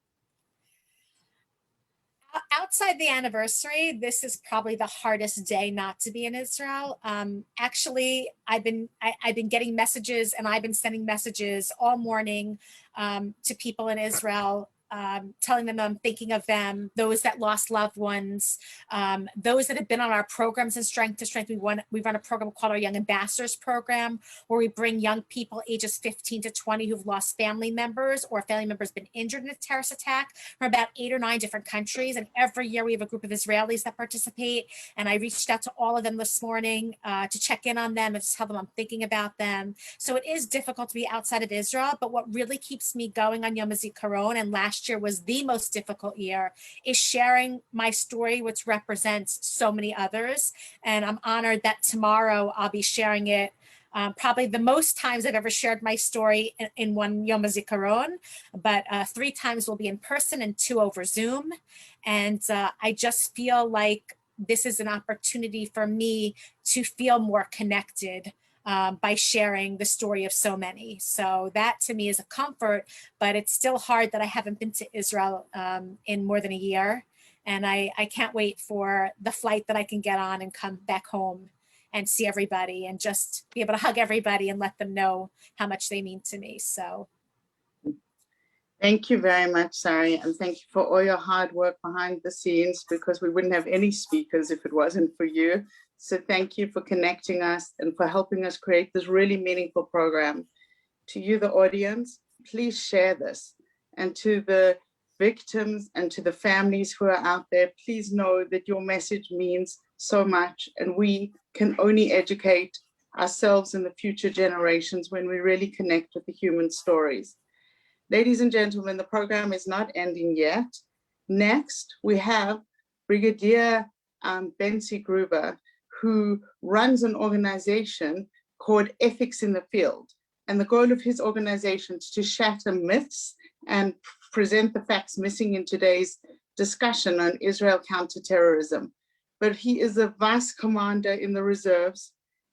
Outside the anniversary, this is probably the hardest day not to be in Israel. Actually, I've been getting messages, and I've been sending messages all morning to people in Israel, telling them I'm thinking of them, those that lost loved ones, those that have been on our programs in Strength to Strength. We run a program called our Young Ambassadors Program, where we bring young people ages 15 to 20 who've lost family members, or family members been injured in a terrorist attack, from about 8 or 9 different countries. And every year we have a group of Israelis that participate. And I reached out to all of them this morning to check in on them and to tell them I'm thinking about them. So it is difficult to be outside of Israel, but what really keeps me going on Yom Hazikaron, and last year was the most difficult year, is sharing my story, which represents so many others. And I'm honored that tomorrow I'll be sharing it probably the most times I've ever shared my story in one Yom HaZikaron, but 3 times will be in person and 2 over Zoom. And I just feel like this is an opportunity for me to feel more connected by sharing the story of so many. So that to me is a comfort, but it's still hard that I haven't been to Israel in more than a year. And I can't wait for the flight that I can get on and come back home and see everybody and just be able to hug everybody and let them know how much they mean to me. So thank you very much, Sari, and thank you for all your hard work behind the scenes, because we wouldn't have any speakers if it wasn't for you. So thank you for connecting us and for helping us create this really meaningful program. To you, the audience, please share this. And to the victims and to the families who are out there, please know that your message means so much, and we can only educate ourselves and the future generations when we really connect with the human stories. Ladies and gentlemen, the program is not ending yet. Next, we have Brigadier Bensi Gruber, who runs an organization called Ethics in the Field. And the goal of his organization is to shatter myths and present the facts missing in today's discussion on Israel counterterrorism. But he is a vice commander in the reserves,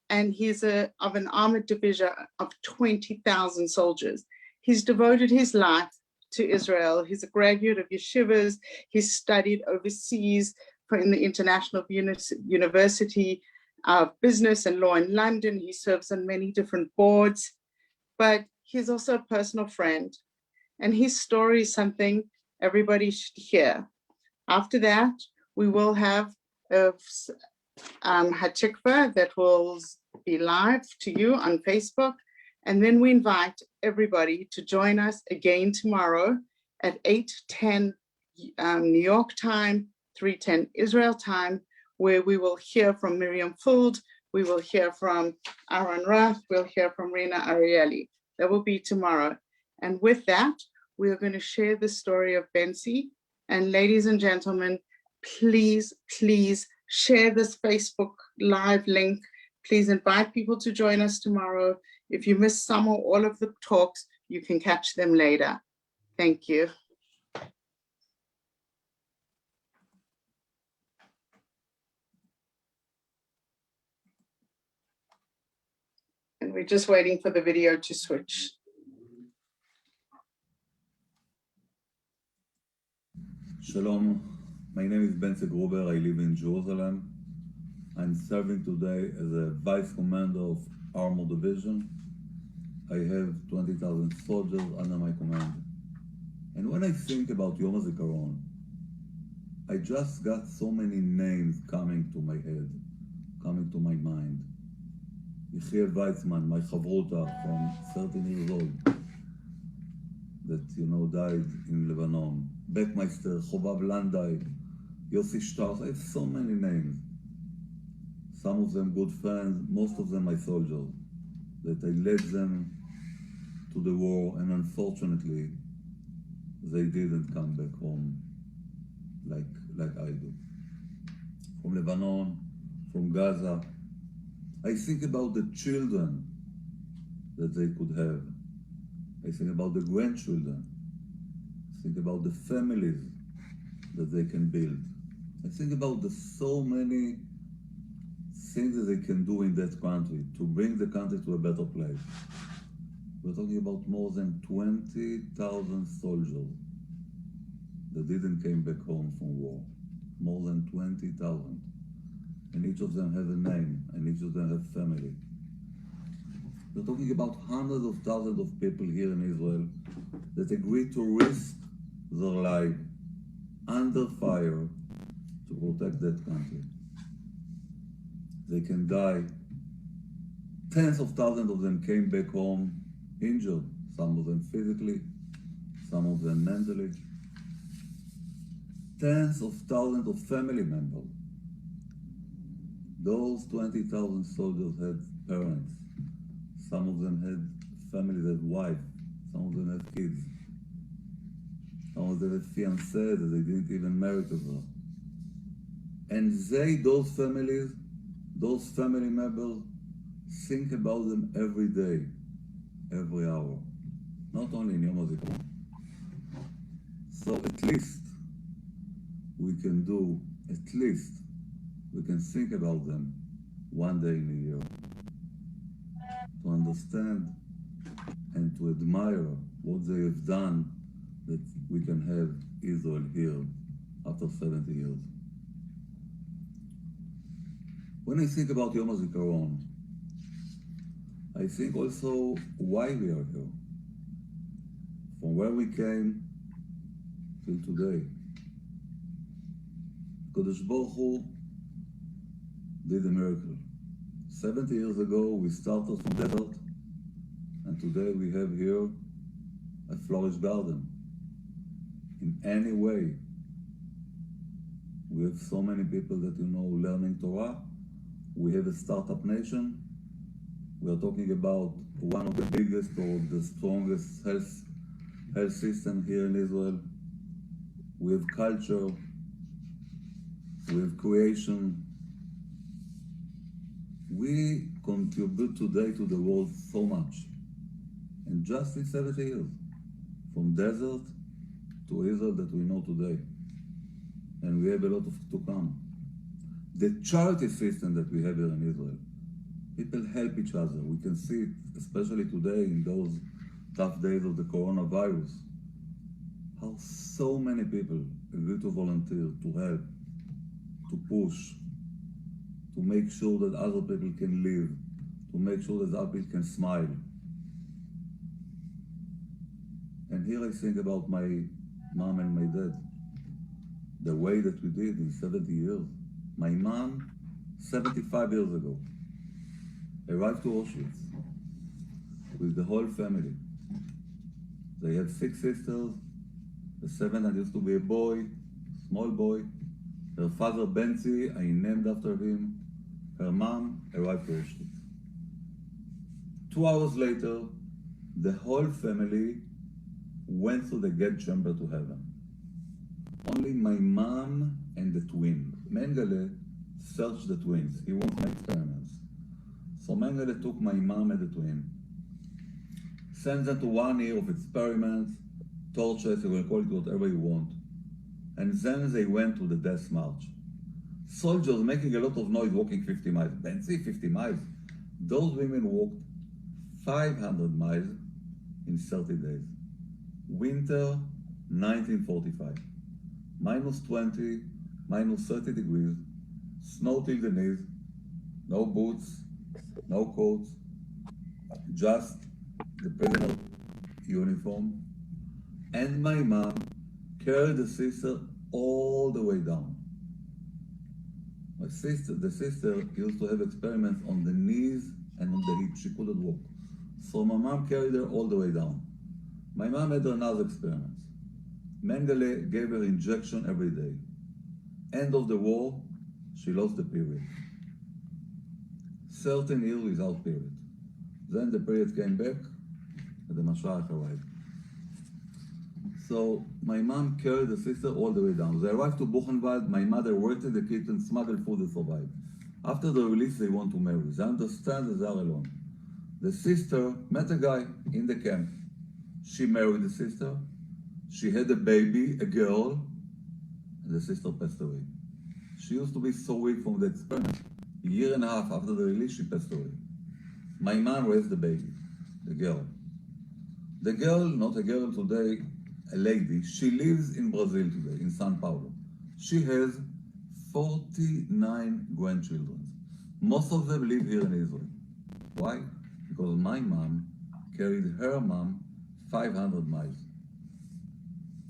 and he's of an armored division of 20,000 soldiers. He's devoted his life to Israel. He's a graduate of yeshivas. He's studied overseas in the International University of Business and Law in London. He serves on many different boards, but he's also a personal friend. And his story is something everybody should hear. After that, we will have Hatikva that will be live to you on Facebook. And then we invite everybody to join us again tomorrow at 8:10 New York time, 3:10 Israel time, where we will hear from Miriam Fuld, we will hear from Aaron Roth, we'll hear from Rena Ariely. That will be tomorrow. And with that, we are going to share the story of Bensi. And ladies and gentlemen, please, please share this Facebook Live link. Please invite people to join us tomorrow. If you miss some or all of the talks, you can catch them later. Thank you. And we're just waiting for the video to switch. Shalom, my name is Bensi Gruber. I live in Jerusalem. I'm serving today as a Vice Commander of Armor Division. I have 20,000 soldiers under my command. And when I think about Yom Hazikaron, I just got so many names coming to my head, coming to my mind. Yechiel Weizman, my Chavrota from 13 years old, that died in Lebanon. Beckmeister, Chobav Landai, Yossi Strauss, I have so many names. Some of them good friends, most of them my soldiers, that I led them to the war, and unfortunately, they didn't come back home like I do. From Lebanon, from Gaza, I think about the children that they could have. I think about the grandchildren. I think about the families that they can build. I think about the so many things that they can do in that country to bring the country to a better place. We're talking about more than 20,000 soldiers that didn't come back home from war. More than 20,000. And each of them has a name, and each of them has family. We're talking about hundreds of thousands of people here in Israel that agreed to risk their life under fire to protect that country. They can die. Tens of thousands of them came back home injured, some of them physically, some of them mentally. Tens of thousands of family members. Those 20,000 soldiers had parents. Some of them had families, had wives. Some of them had kids. Some of them had fiancés that they didn't even marry to her. And those families, those family members, think about them every day, every hour. Not only in Yom HaZikaron. So at least we can think about them one day in a year, to understand and to admire what they have done, that we can have Israel here after 70 years. When I think about Yom HaZikaron, I think also why we are here, from where we came till today. Kodesh Baruch Hu did a miracle. 70 years ago, we started from desert, and today we have here a flourished garden. In any way, we have so many people that learning Torah. We have a startup nation. We are talking about one of the biggest or the strongest health system here in Israel. We have culture. We have creation. We contribute today to the world so much. And just in 70 years, from desert to Israel that we know today. And we have a lot to come. The charity system that we have here in Israel, people help each other. We can see it, especially today in those tough days of the coronavirus, how so many people agree to volunteer, to help, to push, to make sure that other people can live, to make sure that other people can smile. And here I think about my mom and my dad, the way that we did in 70 years. My mom 75 years ago, arrived to Auschwitz with the whole family. They had 6 sisters, the 7th used to be a boy, small boy. Her father, Benzi, I named after him. Her mom arrived to Auschwitz. 2 hours later, the whole family went through the gate chamber to heaven. Only my mom and the twin. Mengele searched the twins. He wanted to make experiments. So Mengele took my mom and the twin, sent them to 1 year of experiments, tortures, you will call it whatever you want. And then they went to the death march. Soldiers making a lot of noise walking 50 miles. Benzi, 50 miles. Those women walked 500 miles in 30 days. Winter 1945. -20, -30 degrees, snow till the knees, no boots, no coats, just the prisoner uniform. And my mom carried the sister all the way down. The sister used to have experiments on the knees and on the hips. She couldn't walk. So my mom carried her all the way down. My mom had another experiment. Mengele gave her injection every day. End of the war, she lost the period. 13 years without period. Then the period came back, and the Mashiach arrived. So my mom carried the sister all the way down. They arrived to Buchenwald. My mother worked in the kitchen, smuggled food, and survived. After the release, they want to marry. They understand that they are alone. The sister met a guy in the camp. She married the sister. She had a baby, a girl, and the sister passed away. She used to be so weak from the experiment. A year and a half after the release, she passed away. My mom raised the baby, the girl. The girl, not a girl today, a lady, she lives in Brazil today, in São Paulo. She has 49 grandchildren. Most of them live here in Israel. Why? Because my mom carried her mom 500 miles.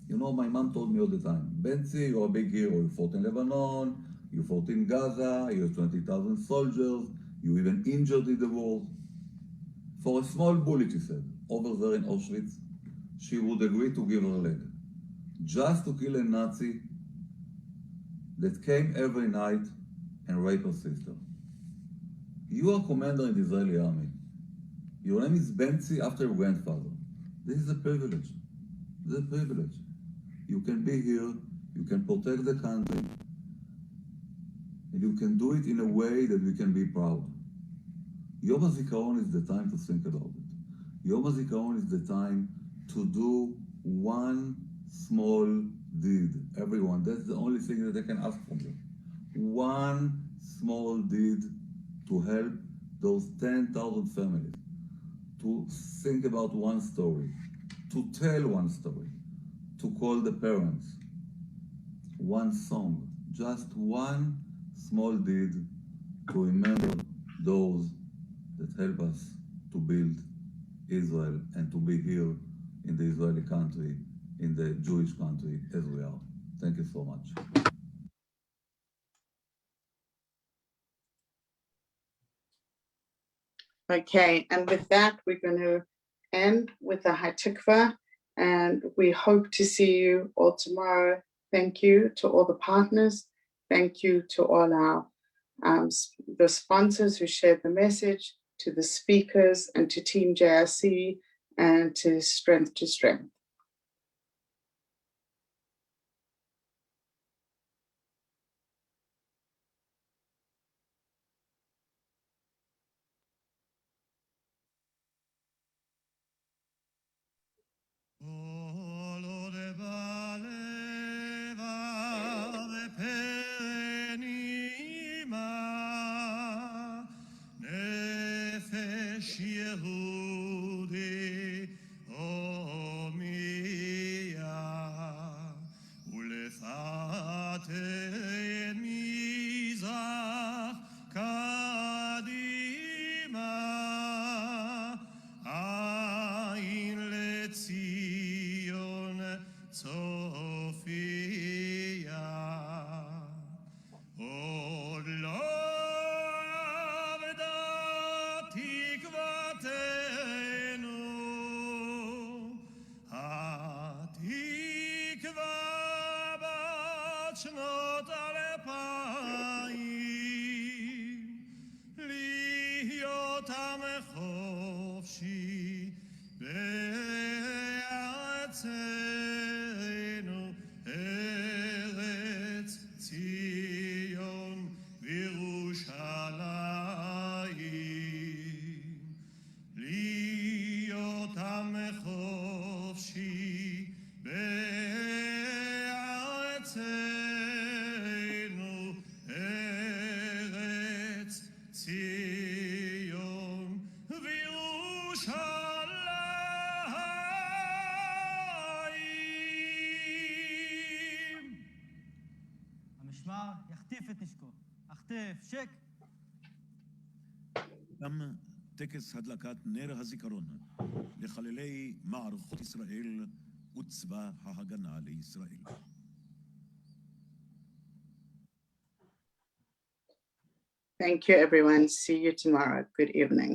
You know, my mom told me all the time, Benzi, you're a big hero. You fought in Lebanon, you fought in Gaza, you have 20,000 soldiers, you even injured in the war. For a small bullet, she said, over there in Auschwitz, she would agree to give her leg, just to kill a Nazi that came every night and raped her sister. You are commander in the Israeli army. Your name is Benzi after your grandfather. This is a privilege. This is a privilege. You can be here, you can protect the country, and you can do it in a way that we can be proud. Yom Hazikaron is the time to think about it. Yom Hazikaron is the time to do one small deed. Everyone, that's the only thing that I can ask from you. One small deed to help those 10,000 families, to think about one story, to tell one story, to call the parents, one song, just one small deed to remember those that help us to build Israel and to be here in the Israeli country, in the Jewish country as we are. Thank you so much. Okay, and with that, we're going to end with the Hatikva, and we hope to see you all tomorrow. Thank you to all the partners. Thank you to all our the sponsors who shared the message, to the speakers, and to Team JIC, and to Strength to Strength. Sophia, oh Lord. אותם חופשי בארצנו, ארץ ציון וירושלים. להיות עם חופשי בארצנו, ארץ ציון וירושלים. המשמר יחטיף את נשקו. החטף, שק. תם טקס הדלקת נר הזיכרון לחללי מערכות ישראל וצבא ההגנה לישראל. Thank you, everyone. See you tomorrow. Good evening.